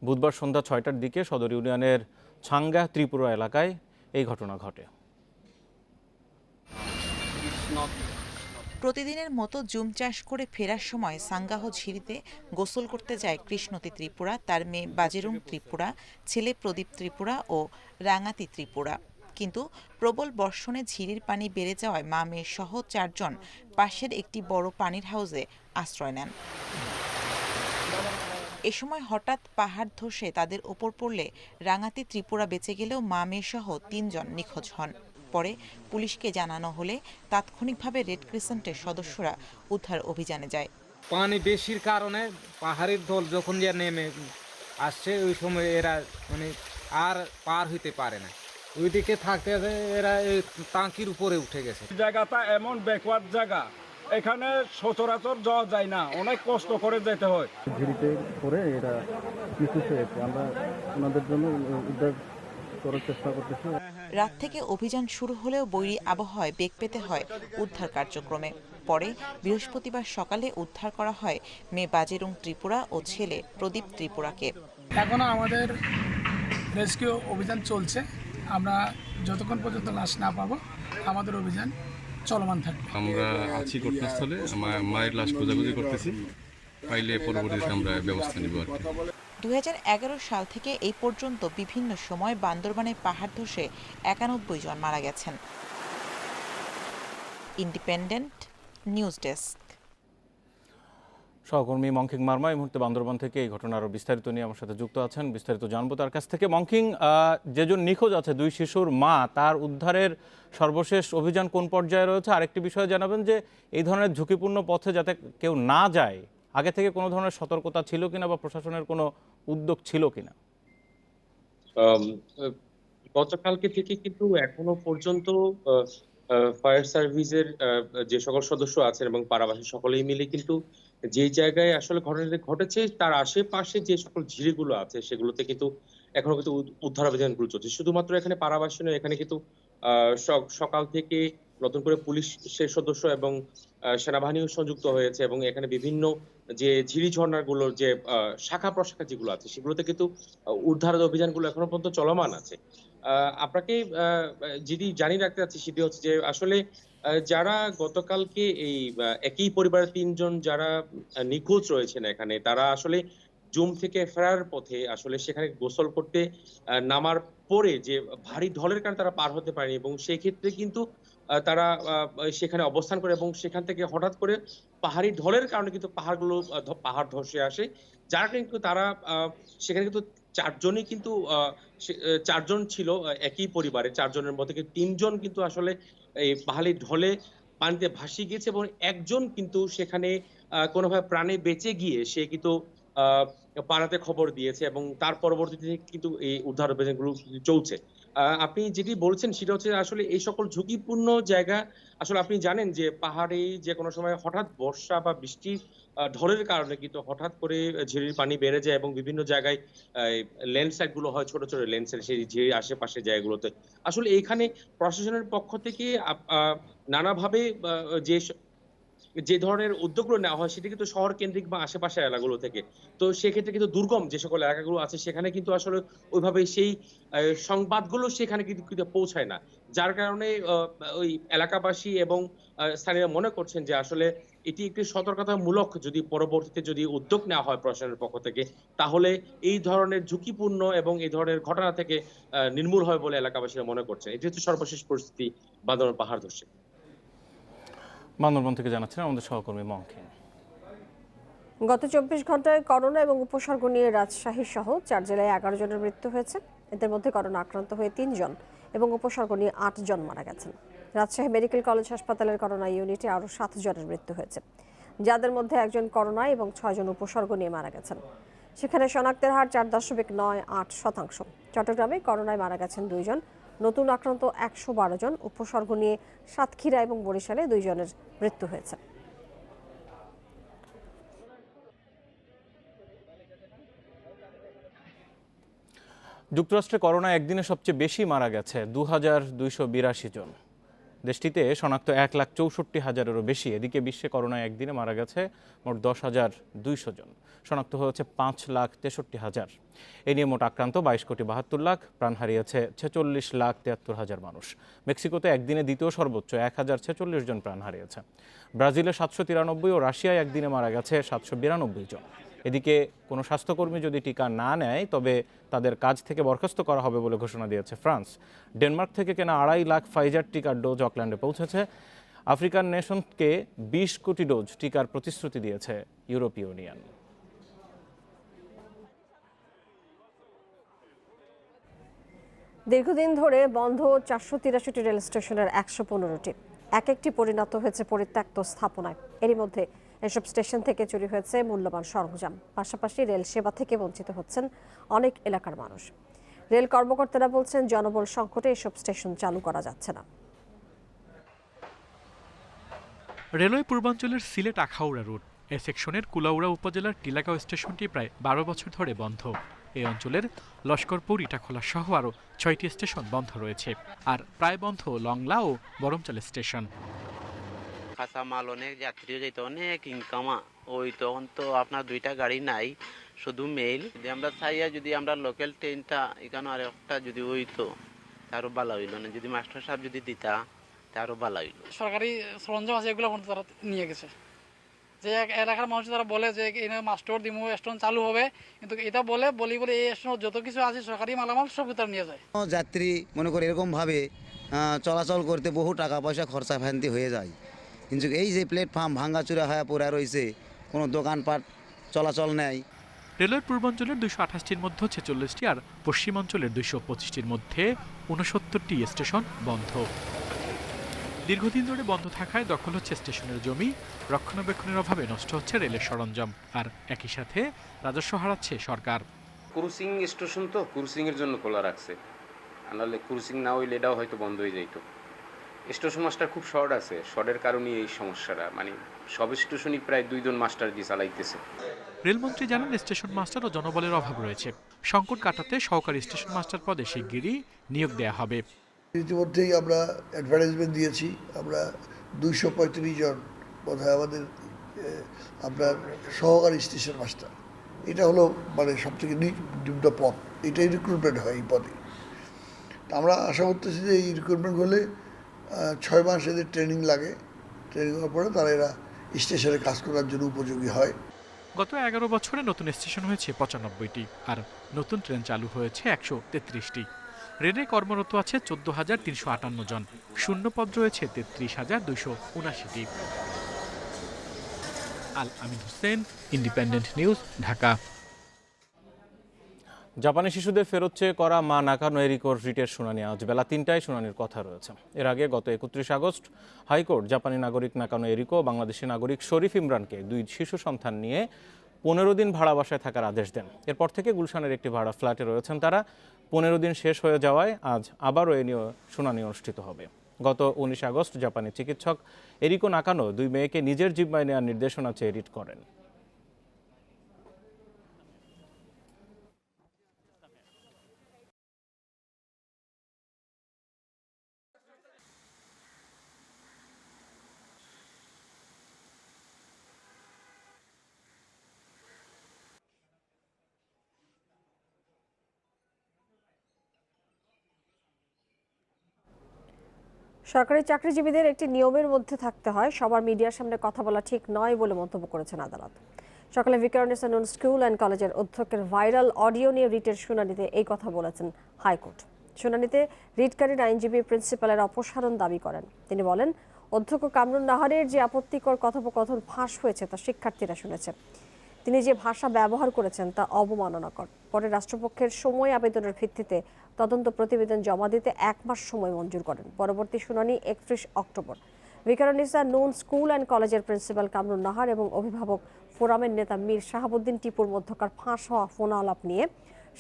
বুধবার সন্ধ্যা 6টার দিকে সদর ইউনিয়নের ছাঙ্গা ত্রিপুরা এলাকায় এই ঘটনা ঘটে। প্রতিদিনের মতো জুম চাষ করে ফেরার সময় সাঙ্গাহ ঝিরিতে গোসল করতে যায় কৃষ্ণতী ত্রিপুরা, তার মেয়ে বাজেরুং ত্রিপুরা, ছেলে প্রদীপ ত্রিপুরা ও রাঙাতি ত্রিপুরা। কিন্তু প্রবল বর্ষণে ঝিরির পানি বেড়ে যাওয়ায় মা মেয়ে সহ 4 জন পাশের একটি বড় পানির হাউসে আশ্রয় নেন। এ সময় হঠাৎ পাহাড় ধসে তাদের ওপর পড়লে রাঙাতি ত্রিপুরা বেঁচে গেলেও মা মেয়েসহ ৩ জন নিখোঁজ হন। পরে পুলিশকে জানানো হলে তাৎক্ষণিকভাবে রেড ক্রিসেন্টের সদস্যরা উদ্ধার অভিযানে যায়। পানি বেশির কারণে পাহাড়ের ঢল যখন যে নেমে আসছে ওই সময় এরা মানে আর পার হইতে পারে না, ওইদিকে থাকতে এরা এই টাঙ্কির উপরে উঠে গেছে। জায়গাটা এমন ব্যাকওয়ার্ড জায়গা, এখানে সচরাচর যাওয়া যায় না, অনেক কষ্ট করে যেতে হয়। ঝিরিতে পরে এরা নিখোঁজ হয়েছে, আমরা ওনাদের জন্য উদ্ধার করার চেষ্টা করতেছি। রাত থেকে অভিযান শুরু হলেও বৈরী আবহাওয়ায় বেগ পেতে হয় উদ্ধার কার্যক্রমে। পরে বৃহস্পতিবার সকালে উদ্ধার করা হয় মেয়ে বাজেরুং ত্রিপুরা ও ছেলে প্রদীপ ত্রিপুরাকে। এখনো আমাদের রেস্কিউ অভিযান চলছে, আমরা যতক্ষণ পর্যন্ত লাশ না পাবো আমাদের অভিযান চলমান থাকবে। আমরা আছি ঘটনাস্থলে, মায়ের লাশ খোঁজাখুঁজি করতেছি, পাইলে পরবর্তীতে আমরা ব্যবস্থা নিব আর কি। 2011 সাল থেকে এই পর্যন্ত বিভিন্ন সময় বান্দরবানে পাহাড় ধসে 91 জন মারা গেছেন। Independent news desk. সহকর্মী মংখিং মার্মা এই মুহূর্তে বান্দরবান থেকে এই ঘটনার আরও বিস্তারিত নিয়ে আমার সাথে যুক্ত আছেন, বিস্তারিত জানবো তার কাছ থেকে। মংখিং, যেজন নিখোঁজ আছে 2 শিশুর মা, তার উদ্ধারের সর্বশেষ অভিযান কোন পর্যায়ে রয়েছে? আরেকটি বিষয় জানাবেন যে এই ধরনের ঝুঁকিপূর্ণ পথে যাতে কেউ না যায়, আগে থেকে কোনো ধরনের সতর্কতা ছিল কিনা বা প্রশাসনের কোনো উদ্যোগ ছিল কিনা? গতকালকে থেকে কিন্তু এখনো পর্যন্ত ফায়ার সার্ভিসের যে সকল সদস্য আছেন এবং পাড়াবাসী সকলেই মিলে কিন্তু যে জায়গায় আসলে ঘটনাটি ঘটেছে তার আশেপাশে যে সকল ঝিরিগুলো আছে সেগুলোতে কিন্তু এখনো কিন্তু উদ্ধার অভিযানগুলো চলছে। শুধুমাত্র এখানে পাড়াবাসী নয়, এখানে কিন্তু সকাল থেকে নতুন করে পুলিশের সদস্য এবং সেনাবাহিনীও সংযুক্ত হয়েছে এবং এখানে বিভিন্ন যে ঝিরি ঝর্ণাগুলোর যে শাখা প্রশাখা যেগুলো আছে সেগুলোতে কিন্তু উদ্ধার অভিযানগুলো এখনো পর্যন্ত চলমান আছে। আপনাকে যদি জানিয়ে রাখতে চাচ্ছি সেটি হচ্ছে যে আসলে যারা গতকালকে এই একই পরিবারের 3 জন যারা নিখোঁজ রয়েছেন এখানে, তারা আসলে জুম থেকে ফেরার পথে আসলে সেখানে গোসল করতে নামার পরে যে ভারী ঢলের কারণে তারা পার হতে পারেনি এবং সেই ক্ষেত্রে কিন্তু তারা সেখানে অবস্থান করে এবং সেখান থেকে হঠাৎ করে পাহাড়ি ঢলের কারণে কিন্তু পাহাড় ধসে আসে, যার কিন্তু তারা সেখানে কিন্তু 4 জনই কিন্তু 4 জন ছিল একই পরিবারে। 4 জনের মধ্যে 3 জন কিন্তু আসলে এই পাহাড়ি ঢলে পানিতে ভাসিয়ে গিয়েছে এবং একজন কিন্তু সেখানে কোনোভাবে প্রাণে বেঁচে গিয়ে সে কিন্তু পাড়াতে খবর দিয়েছে এবং তার পরবর্তীতে কিন্তু এই উদ্ধার অভিযানগুলো চলছে। আপনি যেটি বলছেন সেটা হচ্ছে আসলে এই সকল ঝুঁকিপূর্ণ জায়গা, আসলে আপনি জানেন যে পাহাড়ে যে কোনো সময় হঠাৎ বর্ষা বা বৃষ্টির ঢলের কারণে কিন্তু হঠাৎ করে ঝিরির পানি বেড়ে যায় এবং বিভিন্ন জায়গায় ল্যান্ডস্লাইড গুলো হয়, ছোট ছোট ল্যান্ডস্লাইড সেই ঝিরির আশেপাশে জায়গাগুলোতে। আসলে এইখানে প্রশাসনের পক্ষ থেকে নানাভাবে যে ধরনের উদ্যোগগুলো নেওয়া হয় সেটা কিন্তু শহর কেন্দ্রিক বা আশেপাশের এলাকাগুলো থেকে। তো সেক্ষেত্রে কিন্তু দুর্গম যে সকল এলাকাগুলো আছে সেখানে কিন্তু আসলে ওইভাবে সেই সংবাদগুলো সেখানে কিন্তু পৌঁছায় না, যার কারণে ওই এলাকাবাসী এবং স্থানীয়রা মনে করছেন যে আসলে এটি একটি সতর্কতামূলক যদি পরবর্তীতে যদি উদ্যোগ নেওয়া হয় প্রশাসনের পক্ষ থেকে, তাহলে এই ধরনের ঝুঁকিপূর্ণ এবং এই ধরনের ঘটনা থেকে নির্মূল হয় বলে এলাকাবাসীরা মনে করছেন। এটি হচ্ছে সর্বশেষ পরিস্থিতি বান্দরবান পাহাড় ধসে। বান্দরবান থেকে জানাচ্ছেন আমাদের সহকর্মী মংখিং। গত 24 ঘন্টায় করোনা এবং উপসর্গ নিয়ে রাজশাহী সহ 4 জেলায় 11 জনের মৃত্যু হয়েছে। এদের মধ্যে করোনা আক্রান্ত হয়ে 3 জন এবং উপসর্গ নিয়ে 8 জন মারা গেছেন। রাজশাহী মেডিকেল কলেজ হাসপাতালের করোনা ইউনিটে আরও 7 জনের মৃত্যু হয়েছে, যাদের মধ্যে 1 জন করোনা এবং 6 জন উপসর্গ নিয়ে মারা গেছেন। সেখানে শনাক্তের হার 4.98%। চট্টগ্রামে করোনায় মারা গেছেন 2 জন, নতুন আক্রান্ত 112 জন, উপসর্গ নিয়ে সাতক্ষীরা এবং বরিশালে 2 জনের মৃত্যু হয়েছে। যুক্তরাষ্ট্রে করোনা একদিনে সবচেয়ে বেশি মারা গেছে 2282 জন। দেশটিতে শনাক্ত 1,64,000-এরও বেশি। এদিকে বিশ্বে করোনায় একদিনে মারা গেছে মোট 10,200 জন, শনাক্ত হয়েছে 5,63,000। এ নিয়ে মোট আক্রান্ত 22,72,00,000, প্রাণ হারিয়েছে 46,73,000 মানুষ। মেক্সিকোতে একদিনে দ্বিতীয় সর্বোচ্চ 1,046 জন প্রাণ হারিয়েছে। ব্রাজিলে 793 ও রাশিয়ায় একদিনে মারা গেছে 792 জন। এদিকে কোনো স্বাস্থ্যকর্মী যদি টিকা না নেয় তবে তাদের কাজ থেকে বরখাস্ত করা হবে বলে ঘোষণা দিয়েছে ফ্রান্স। ডেনমার্ক থেকে কেনা 2.5 লাখ ফাইজার টিকার ডোজ অকল্যান্ডে পৌঁছেছে। আফ্রিকান নেশনকে 20 কোটি ডোজ টিকার প্রতিশ্রুতি দিয়েছে ইউরোপীয় ইউনিয়ন। দীর্ঘদিন ধরে বন্ধ 483টি রেল স্টেশনের 115টি একটি পরিণত হয়েছে পরিত্যক্ত স্থাপনায়। এরই মধ্যে এসব স্টেশন থেকে চুরি হয়েছে মূল্যবান সরঞ্জাম। পাশাপাশি রেল সেবা থেকে বঞ্চিত হচ্ছেন অনেক এলাকার মানুষ। রেল কর্মকর্তারা বলছেন, জনবল সংকটে এসব স্টেশন চালু করা যাচ্ছে না। রেলওয়ে পূর্বাঞ্চলের সিলেট আখাউড়া রুট এ সেকশনের কুলাউড়া উপজেলার টিলাগাঁও স্টেশনটি প্রায় 12 বছর ধরে বন্ধ। এই অঞ্চলের লস্করপুর, ইটাখোলা সহ আরও 6টি স্টেশন বন্ধ রয়েছে। আর প্রায় বন্ধ লংলা ও বরমচাল স্টেশন। কাঁচা মাল অনেক, যাত্রীও যেত অনেক ইনকামা ওই তখন তো আপনার 2টা গাড়ি নাই, শুধু মেইল। যদি আমরা চাইয়া যদি আমরা লোকাল ট্রেনটা এখানে আর একটা যদি হইতো তারও ভালো হইল না, যদি মাস্টার সাহেব যদি দিতা তারও ভালো হইল। সরকারি সরঞ্জাম আছে এগুলো তারা নিয়ে গেছে। যে এলাকার মানুষ তারা বলে যে মাস্টার দিমু স্টেশন চালু হবে, কিন্তু এটা বলে এই স্টেশন যত কিছু আছে সরকারি মালামাল সব তারা নিয়ে যায়। যাত্রী মনে করে এরকম ভাবে চলাচল করতে বহু টাকা পয়সা খরচা ফ্যান্তি হয়ে যায়, কিন্তু এই যে প্ল্যাটফর্ম ভাঙ্গাচুরা হয়ে পড়ে রয়েছে, কোনো দোকানপাট চলাচল নেই। রেলওয়ের পূর্বাঞ্চলের 228টির মধ্যে 46টি আর পশ্চিমাঞ্চলের 225টির মধ্যে 69টি স্টেশন বন্ধ। দীর্ঘদিন ধরে বন্ধ থাকায় দখল হচ্ছে স্টেশনের জমি, রক্ষণাবেক্ষণের অভাবে নষ্ট হচ্ছে রেলের সরঞ্জাম, আর একই সাথে রাজস্ব হারাচ্ছে সরকার। ক্রুসিং স্টেশন তো ক্রুসিং এর জন্য খোলা রাখছে, নাহলে ক্রুসিং না হইলে এটাও হয়তো বন্ধ হয়ে যাইতো। স্টেশন মাস্টার খুব শর্ট আছে, শর্টের কারণে এই সমস্যাটা, মানে সব স্টেশনই প্রায় 2 জন মাস্টার দিয়ে চালাইতেছে। রেলমন্ত্রী জানান, স্টেশন মাস্টার ও জনবলের অভাব রয়েছে। সংকট কাটাতে সহকারী স্টেশন মাস্টার পদে শিগগিরই নিয়োগ দেওয়া হবে। ইতিমধ্যেই আমরা অ্যাডভার্টাইজমেন্ট দিয়েছি, আমরা 235 জন বোধহয় আমাদের আপনার সহকারী স্টেশন মাস্টার, এটা হলো মানে সবথেকে নিম্ন পদ, এটাই রিক্রুটমেন্ট হয় এই পদে। আমরা আশা করতেছি যে এই রিক্রুটমেন্ট হলে 6 মাস এদের ট্রেনিং লাগে, ট্রেনিং হওয়ার পরে তারা এরা স্টেশনে কাজ করার জন্য উপযোগী হয়। গত 11 বছরে নতুন স্টেশন হয়েছে 95টি, আর নতুন ট্রেন চালু হয়েছে 133টি। রেলে কর্মরত আছে 14,358 জন, শূন্য পদ রয়েছে 33,279টি। আল আমিন হোসেন, ইন্ডিপেন্ডেন্ট নিউজ, ঢাকা। জাপানি শিশুদের ফেরত চেয়ে করা মা নাকানো এরিকোর রিটের শুনানি আজ বেলা 3টায় শুনানির কথা রয়েছে। এর আগে গত 31 আগস্ট হাইকোর্ট জাপানি নাগরিক নাকানো এরিকো, বাংলাদেশি নাগরিক শরীফ ইমরানকে 2 শিশু সন্তান নিয়ে 15 দিন ভাড়া বাসায় থাকার আদেশ দেন। এরপর থেকে গুলশানের একটি ভাড়া ফ্ল্যাটে রয়েছেন তারা। 15 দিন শেষ হয়ে যাওয়ায় আজ আবারও এ নিয়ে শুনানি অনুষ্ঠিত হবে। গত 19 আগস্ট জাপানি চিকিৎসক এরিকো নাকানো 2 মেয়েকে নিজের জিম্মায় নেওয়ার নির্দেশনা চেয়ে রিট করেন। সরকারি চাকরিজীবীদের একটি নিয়মের মধ্যে থাকতে হয়, সবার মিডিয়ার সামনে কথা বলা ঠিক নয় বলে মন্তব্য করেছেন আদালত। সকালে ভিকারুননিসা নূন স্কুল অ্যান্ড কলেজের অধ্যক্ষের ভাইরাল অডিও নিয়ে রিটের শুনানিতে এই কথা বলেছেন হাইকোর্ট। শুনানিতে রিটকারীর আইনজীবী প্রিন্সিপালের অপসারণ দাবি করেন। তিনি বলেন, অধ্যক্ষ কামরুন নাহারের যে আপত্তিকর কথোপকথন ফাঁস হয়েছে তা শিক্ষার্থীরা শুনেছে। তিনি যে ভাষা ব্যবহার করেছেন তা অবমাননাকর। পরে রাষ্ট্রপক্ষের সময় আবেদনের ভিত্তিতে তদন্ত প্রতিবেদন জমা দিতে 1 মাস সময় মঞ্জুর করেন। পরবর্তী শুনানি 31 October. Viqarunnisa Noon school and কলেজের প্রিন্সিপাল কামরুন নাহার এবং অভিভাবক ফোরামের নেতা মীর শাহাবুদ্দিন টিপুর মধ্যকার ফাঁস হওয়া ফোন আলাপ নিয়ে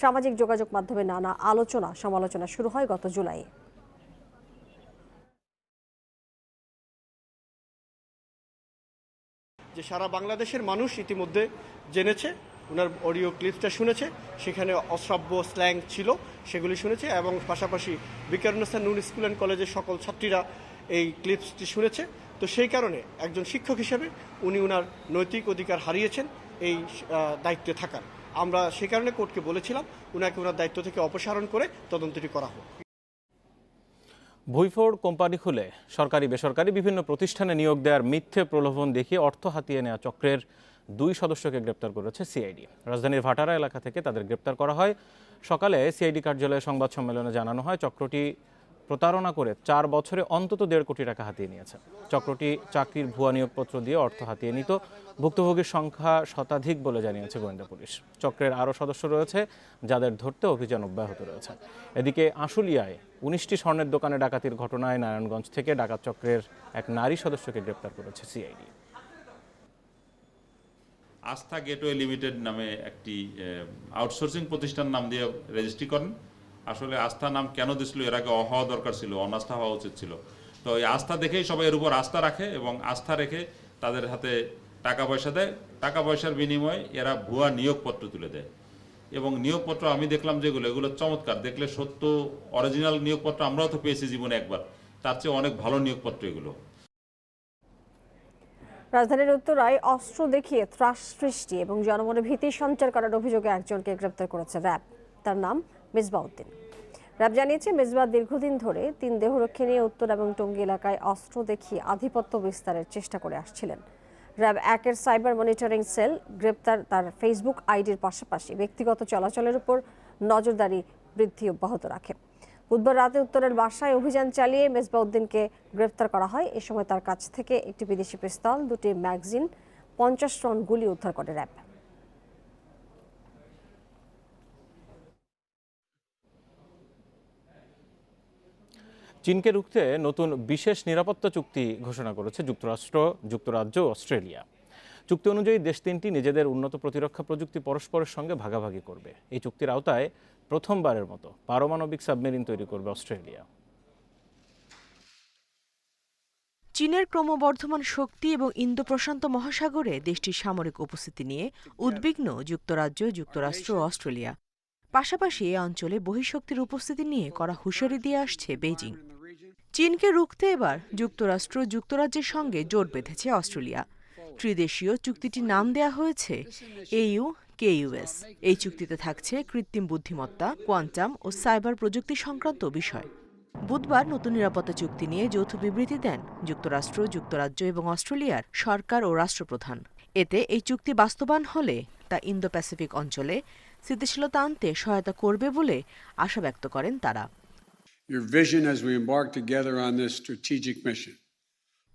সামাজিক যোগাযোগ মাধ্যমে নানা আলোচনা সমালোচনা শুরু হয় গত জুলাইয়ে। যে সারা বাংলাদেশের মানুষ ইতিমধ্যে জেনেছে, ওনার অডিও ক্লিপটা শুনেছে, সেখানে অশ্রাব্য স্ল্যাং ছিল সেগুলি শুনেছে, এবং পাশাপাশি ভিকারুননিসা নূন স্কুল অ্যান্ড কলেজের সকল ছাত্রীরা এই ক্লিপসটি শুনেছে। তো সেই কারণে একজন শিক্ষক হিসেবে উনি ওনার নৈতিক অধিকার হারিয়েছেন এই দায়িত্বে থাকার। আমরা সেই কারণে কোর্টকে বলেছিলাম ওনাকে ওনার দায়িত্ব থেকে অপসারণ করে তদন্তটি করা হোক। ভুইফোড় কোম্পানি খুলে সরকারি বেসরকারি বিভিন্ন প্রতিষ্ঠানে নিয়োগ দেওয়ার মিথ্যে প্রলোভন দেখিয়ে অর্থ হাতিয়ে নেওয়া চক্রের 2 সদস্যকে গ্রেপ্তার করেছে সিআইডি। রাজধানীর ভাটারা এলাকা থেকে তাদের গ্রেপ্তার করা হয়। সকালে সিআইডি কার্যালয়ে সংবাদ সম্মেলনে জানানো হয়, চক্রটি প্রতারণা করে 4 বছরে অন্তত 1.5 কোটি টাকা হাতিয়ে নিয়েছে। চক্রটি চাকরির ভুয়া নিয়োগপত্র দিয়ে অর্থ হাতিয়ে নিত। ভুক্তভোগীর সংখ্যা শতাধিক বলে জানিয়েছে গোয়েন্দা পুলিশ। চক্রের আরও সদস্য রয়েছে, যাদের ধরতে অভিযান অব্যাহত রয়েছে। এদিকে আশুলিয়ায় 19টি স্বর্ণের দোকানে ডাকাতির ঘটনায় নারায়ণগঞ্জ থেকে ডাকাত চক্রের এক নারী সদস্যকে গ্রেপ্তার করেছে সিআইডি। আস্থা গেটওয়ে লিমিটেড নামে একটি আউটসোর্সিং প্রতিষ্ঠান নাম দিয়ে রেজিস্ট্রি করেন। আসলে আস্থা নাম কেন দিছিল, এর আগে হওয়া দরকার ছিল, অনাস্থা হওয়া উচিত ছিল। তো এই আস্থা দেখেই সবাই এর উপর আস্থা রাখে এবং আস্থা রেখে তাদের হাতে টাকা পয়সা দেয়। টাকা পয়সার বিনিময়ে এরা ভুয়া নিয়োগপত্র তুলে দেয় এবং নিয়োগপত্র আমি দেখলাম যেগুলো, এগুলো চমৎকার, দেখলে সত্য অরিজিনাল নিয়োগপত্র আমরাও তো পেয়েছি জীবনে একবার, তার চেয়ে অনেক ভালো নিয়োগপত্র এগুলো। রাজধানীর উত্তরায় অস্ত্র দেখিয়ে ত্রাস সৃষ্টি এবং জনমনে ভীতি সঞ্চার করার অভিযোগে একজনকে গ্রেপ্তার করেছে র্যাব। তার নাম মিসবাহ উদ্দিন। র্যাব জানিয়েছে, মিসবাহ দীর্ঘদিন ধরে 3 দেহরক্ষী নিয়ে উত্তর এবং টঙ্গী এলাকায় অস্ত্র দেখিয়ে আধিপত্য বিস্তারের চেষ্টা করে আসছিলেন। র্যাব 1-এর সাইবার মনিটরিং সেল গ্রেপ্তার তার ফেসবুক আইডির পাশাপাশি ব্যক্তিগত চলাচলের উপর নজরদারি বৃদ্ধি অব্যাহত রাখে। বুধবার রাতে উত্তরের বাসায় অভিযান চালিয়ে মিসবাহ উদ্দিনকে গ্রেপ্তার করা হয়। এ সময় তার কাছ থেকে একটি বিদেশি পিস্তল, 2টি ম্যাগাজিন, 50 রাউন্ড গুলি উদ্ধার করে র্যাব। চীনকে রুখতে নতুন বিশেষ নিরাপত্তা চুক্তি ঘোষণা করেছে যুক্তরাষ্ট্র, যুক্তরাজ্য ও অস্ট্রেলিয়া। চুক্তি অনুযায়ী দেশ তিনটি নিজেদের উন্নত প্রতিরক্ষা প্রযুক্তি পরস্পরের সঙ্গে ভাগাভাগি করবে। এই চুক্তির আওতায় প্রথমবারের মতো পারমাণবিক সাবমেরিন তৈরি করবে অস্ট্রেলিয়া। চীনের ক্রমবর্ধমান শক্তি এবং ইন্দো প্রশান্ত মহাসাগরে দেশটির সামরিক উপস্থিতি নিয়ে উদ্বিগ্ন যুক্তরাজ্য, যুক্তরাষ্ট্র ও অস্ট্রেলিয়া। পাশাপাশি এ অঞ্চলে বহিঃশক্তির উপস্থিতি নিয়ে কড়া হুঁশিয়ারি দিয়ে আসছে বেইজিং। চীনকে রুখতে এবার যুক্তরাষ্ট্র, যুক্তরাজ্যের সঙ্গে জোট বেঁধেছে অস্ট্রেলিয়া। ত্রিদেশীয় চুক্তিটির নাম দেয়া হয়েছে AUKUS। এই চুক্তিতে থাকছে কৃত্রিম বুদ্ধিমত্তা, কোয়ান্টাম ও সাইবার প্রযুক্তি সংক্রান্ত বিষয়। বুধবার নতুন নিরাপত্তা চুক্তি নিয়ে যৌথ বিবৃতি দেন যুক্তরাষ্ট্র, যুক্তরাজ্য এবং অস্ট্রেলিয়ার সরকার ও রাষ্ট্রপ্রধান। এতে এই চুক্তি বাস্তবায়ন হলে তা ইন্দো প্যাসিফিক অঞ্চলে স্থিতিশীলতা আনতে সহায়তা করবে বলে আশা ব্যক্ত করেন তারা।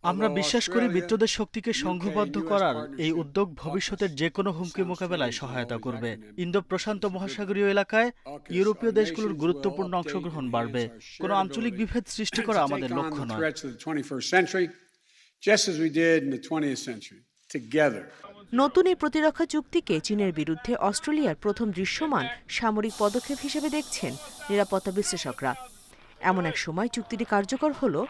আমরা বিশ্বাস করি মিত্রদের শক্তিকে সংঘবদ্ধ করার এই উদ্যোগ ভবিষ্যতের যে কোনো হুমকি মোকাবেলায় সহায়তা করবে। ইন্দো প্রশান্ত মহাসাগরীয় এলাকায় ইউরোপীয় দেশগুলোর গুরুত্বপূর্ণ অংশগ্রহণ বাড়বে। কোনো আঞ্চলিক বিভেদ সৃষ্টি করা আমাদের লক্ষ্য নয়। নতুন এই প্রতিরক্ষা চুক্তিকে চীনের বিরুদ্ধে অস্ট্রেলিয়ার প্রথম দৃশ্যমান সামরিক পদক্ষেপ হিসেবে দেখছেন নিরাপত্তা বিশ্লেষকরা। এমন এক সময় চুক্তিটি কার্যকর হলো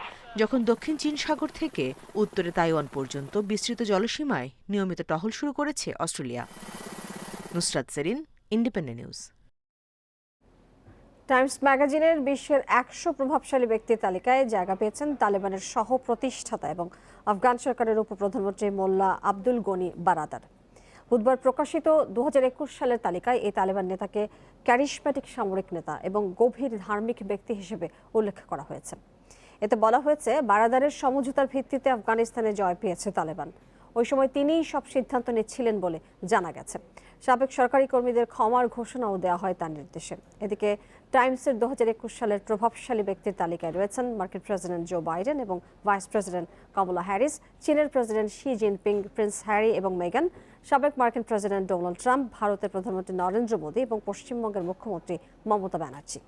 যখন দক্ষিণ চীন সাগর থেকে উত্তরে তাইওয়ান পর্যন্ত বিস্তৃত জলসীমায় নিয়মিত টহল শুরু করেছে Australia. Nusrat Sherin, independent news. Times ম্যাগাজিনের বিশ্বের 100 প্রভাবশালী ব্যক্তির তালিকায় জায়গা পেয়েছেন তালেবানের সহ প্রতিষ্ঠাতা এবং আফগান সরকারের উপপ্রধানমন্ত্রী মোল্লা আব্দুল গনি বারাদার। বুধবার প্রকাশিত 2021 সালের তালিকায় এই তালেবান নেতাকে ক্যারিশম্যাটিক সামরিক নেতা এবং গভীর ধার্মিক ব্যক্তি হিসেবে উল্লেখ করা হয়েছে। এতে বলা হয়েছে, বারাদারের সমঝোতার ভিত্তিতে আফগানিস্তানে জয় পেয়েছে তালেবান। ওই সময় তিনিই সব সিদ্ধান্ত নিচ্ছিলেন বলে জানা গেছে। সাবেক সরকারি কর্মীদের ক্ষমার ঘোষণাও দেওয়া হয় তার নির্দেশে। এদিকে টাইমসের 2021 সালের প্রভাবশালী ব্যক্তির তালিকায় রয়েছেন মার্কিন প্রেসিডেন্ট জো বাইডেন এবং ভাইস প্রেসিডেন্ট কামালা হ্যারিস, চীনের president Xi Jinping, Prince Harry এবং মেগান, সাবেক মার্কিন প্রেসিডেন্ট ডোনাল্ড ট্রাম্প, ভারতের প্রধানমন্ত্রী নরেন্দ্র মোদী এবং পশ্চিমবঙ্গের মুখ্যমন্ত্রী মমতা ব্যানার্জি।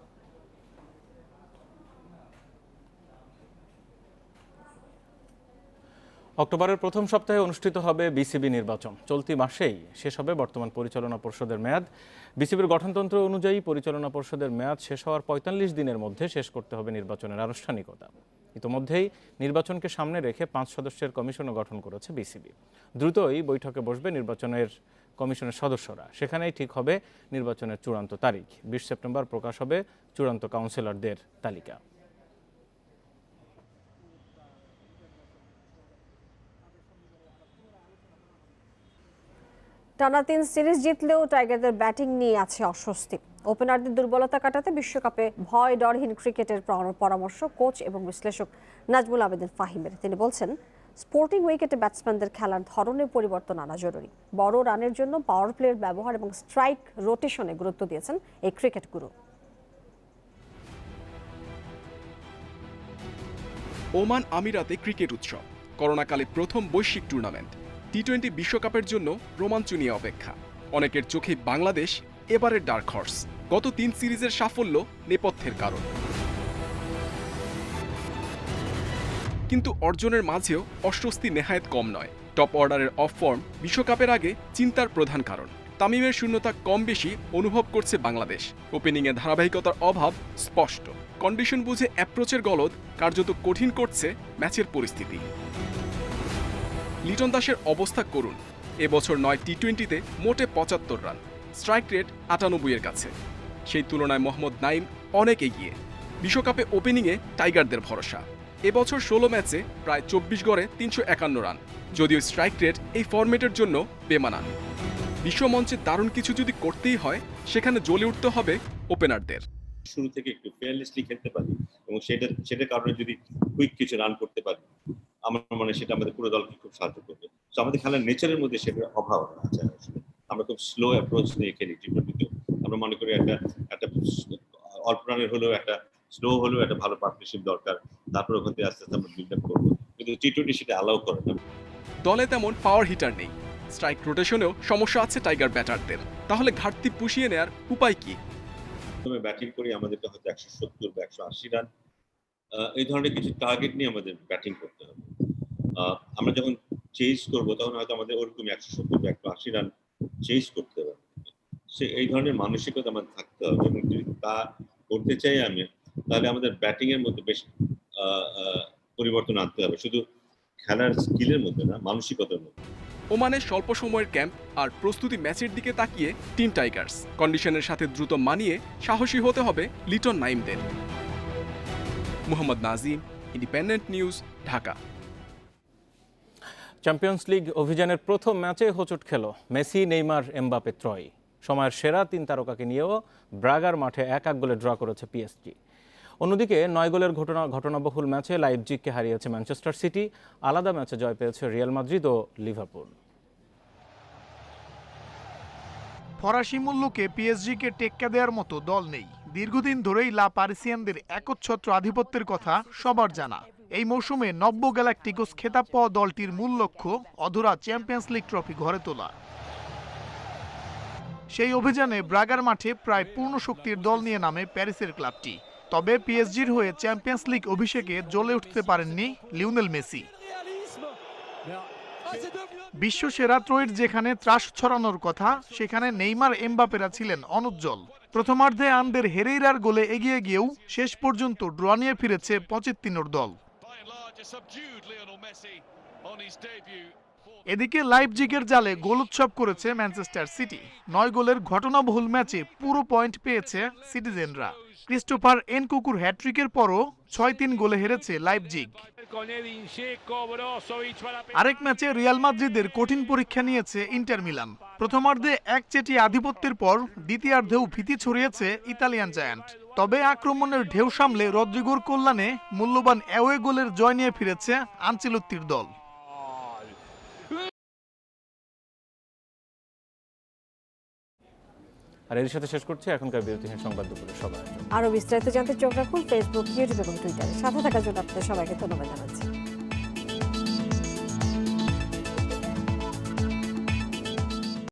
অক্টোবরের প্রথম সপ্তাহে অনুষ্ঠিত হবে বিসিবি নির্বাচন। চলতি মাসেই শেষ হবে বর্তমান পরিচালনা পর্ষদের মেয়াদ। বিসিবির গঠনতন্ত্র অনুযায়ী পরিচালনা পর্ষদের মেয়াদ শেষ হওয়ার 45 দিনের মধ্যে শেষ করতে হবে নির্বাচনের আনুষ্ঠানিকতা। ইতোমধ্যেই নির্বাচনকে সামনে রেখে 5 সদস্যের কমিশনও গঠন করেছে বিসিবি। দ্রুতই বৈঠকে বসবে নির্বাচনের কমিশনের সদস্যরা। সেখানেই ঠিক হবে নির্বাচনের চূড়ান্ত তারিখ। 20 সেপ্টেম্বর প্রকাশ হবে চূড়ান্ত কাউন্সিলরদের তালিকা। টানা 3 সিরিজ জিতলেও টাইগারদের ব্যাটিং নিয়ে আছে অস্বস্তি। ওপেনারদের দুর্বলতা কাটাতে বিশ্বকাপে ভয় ডরহীন ক্রিকেটের পরামর্শ কোচ এবং বিশ্লেষক নাজমুল আবেদিন ফাহিমের। তিনি বলছেন, স্পোর্টিং উইকেটে ব্যাটসম্যানদের খেলার ধরনের পরিবর্তন আনা জরুরি। বড় রানের জন্য পাওয়ার প্লের ব্যবহার এবং স্ট্রাইক রোটেশনে গুরুত্ব দিয়েছেন এই ক্রিকেট গুরু। ওমান আমিরাতে ক্রিকেট উৎসব, করোনাকালে প্রথম বৈশ্বিক টুর্নামেন্ট, টি-20 বিশ্বকাপের জন্য রোমাঞ্চ নিয়ে অপেক্ষা। অনেকের চোখে বাংলাদেশ এবারের ডার্ক হর্স। গত 3 সিরিজের সাফল্য নেপথ্যের কারণ, কিন্তু অর্জনের মাঝেও অস্বস্তি নেহায়েত কম নয়। টপ অর্ডারের অফ ফর্ম বিশ্বকাপের আগে চিন্তার প্রধান কারণ। তামিমের শূন্যতা কম বেশি অনুভব করছে বাংলাদেশ। ওপেনিংয়ে ধারাবাহিকতার অভাব স্পষ্ট। কন্ডিশন বুঝে অ্যাপ্রোচের গলদ কার্যত কঠিন করছে ম্যাচের পরিস্থিতি। লিটন দাসের অবস্থা করুণ। এবছর 9 টি-20তে মোটে 75 রান, স্ট্রাইক রেট 98-এর কাছে। সেই তুলনায় মোহাম্মদ নাইম অনেক এগিয়ে। বিশ্বকাপে ওপেনিংয়ে টাইগারদের ভরসা। এবছর 16 ম্যাচে প্রায় 24 গড়ে 351 রান, যদিও স্ট্রাইক রেট এই ফরম্যাটের জন্য বেমানান। বিশ্বমঞ্চে দারুণ কিছু যদি করতেই হয়, সেখানে জ্বলে উঠতে হবে ওপেনারদের। শুরু থেকে একটু ফেয়ারলেসলি খেলতে পারি এবং সেটার কারণে যদি কুইক কিছু রান করতে পারি, আমার মনে হয় সেটা আমাদের পুরো দলকে খুব সাহায্য করবে। তো আমাদের খেলার নেচারের মধ্যে সেটার অভাব আছে। আসলে আমরা খুব স্লো অ্যাপ্রোচ নিয়ে খেলি টি-20তে। আমরা মনে করি একটা অল্প রানের হলেও একটা স্লো হলেও একটা ভালো পার্টনারশিপ দরকার, তারপর ওখান থেকে আস্তে আস্তে আমরা বিল্ড আপ করবো। কিন্তু টি-20 সেটা অ্যালাউ করে না। দলে তেমন পাওয়ার হিটার নেই। স্ট্রাইক রোটেশনেও সমস্যা আছে টাইগার ব্যাটারদের। তাহলে ঘাটতি পুষিয়ে নেয়ার উপায় কি? প্রথমে ব্যাটিং করি, আমাদেরকে হয়তো 170 বা 180 রান, এই ধরনের কিছু টার্গেট নিয়ে আমাদের ব্যাটিং করতে হবে। আমরা যখন চেজ করবো তখন হয়তো আমাদের ওরকম 170 বা 180 রান চেজ করতে হবে। এই ধরনের মানসিকতা আমাদের থাকতে হবে এবং যদি তা করতে চাই আমি, তাহলে আমাদের ব্যাটিং এর মধ্যে বেশ পরিবর্তন আনতে হবে, শুধু খেলার স্কিলের মধ্যে না, মানসিকতার মধ্যে। ওমানের স্বল্প সময়ের ক্যাম্প আর প্রস্তুতি ম্যাচের দিকে তাকিয়ে টিম টাইগার্স কন্ডিশনের সাথে দ্রুত মানিয়ে সাহসী হতে হবে লিটন নাইমদের। Mohammad Nazim, Independent News, Dhaka. Champions League অভিযানের প্রথম ম্যাচে হোঁচট খেল মেসি, নেইমার, এমবাপে ত্রয়ী। সময়ের সেরা 3 তারকাকে নিয়েও ব্রাগার মাঠে 1-1 গোলে ড্র করেছে পিএসজি। অন্যদিকে 9 গোলের ঘটনাবহুল ম্যাচে লাইপজিগকে হারিয়েছে ম্যানচেস্টার সিটি। আলাদা ম্যাচে জয় পেয়েছে রিয়াল মাদ্রিদ ও লিভারপুল। ফরাসি মূল্যকে পিএসজিকে টেক্কা দেওয়ার মতো দল নেই। দীর্ঘদিন ধরেই লা পারিসিয়ানদের একচ্ছত্র আধিপত্যের কথা সবার জানা। এই মৌসুমে নব্য গ্যালাক্টিকোস খেতাব পাওয়া দলটির মূল লক্ষ্য অধরা চ্যাম্পিয়ন্স লিগ ট্রফি ঘরে তোলা। সেই অভিযানে ব্রাগার মাঠে প্রায় পূর্ণ শক্তির দল নিয়ে নামে প্যারিসের ক্লাবটি। তবে পিএসজির হয়ে চ্যাম্পিয়ন্স লিগ অভিষেকে জ্বলে উঠতে পারেননি লিওনেল মেসি। বিশ্বসেরা ত্রয়ীর যেখানে ত্রাস ছড়ানোর কথা, সেখানে নেইমার, এমবাপেরা ছিলেন অনুজ্জ্বল। প্রথমার্ধে আন্দের হেরেইরার গোলে এগিয়ে গিয়েও শেষ পর্যন্ত ড্র নিয়ে ফিরেছে পচেত্তিনোর দল। এদিকে লাইপজিগের জালে গোল উৎসব করেছে ম্যানচেস্টার সিটি। 9 গোলের ঘটনাবহুল ম্যাচে পুরো পয়েন্ট পেয়েছে সিটিজেনরা। ক্রিস্টোফার এনকুকুর হ্যাট্রিকের পরও 6-3 গোলে হেরেছে লাইপজিগ। আরেক ম্যাচে রিয়াল মাদ্রিদের কঠিন পরীক্ষা নিয়েছে ইন্টার মিলান। প্রথমার্ধে একচেটিয়া আধিপত্যের পর দ্বিতীয়ার্ধেও ভীতি ছড়িয়েছে ইতালিয়ান জায়ান্ট। তবে আক্রমণের ঢেউ সামলে রদ্রিগোর কল্যাণে মূল্যবান অ্যাওয়ে গোলের জয় নিয়ে ফিরেছে আনচেলত্তির দল। আর এর সাথে শেষ করছি এখনকার বিরতিহীন সংবাদ দুপুরের সবাই। আরো বিস্তারিত জানতে চোখ রাখুন ফেসবুক, ইউটিউব এবং টুইটারে। সাথে থাকার জন্য আপনাদের সবাইকে ধন্যবাদ জানাচ্ছি।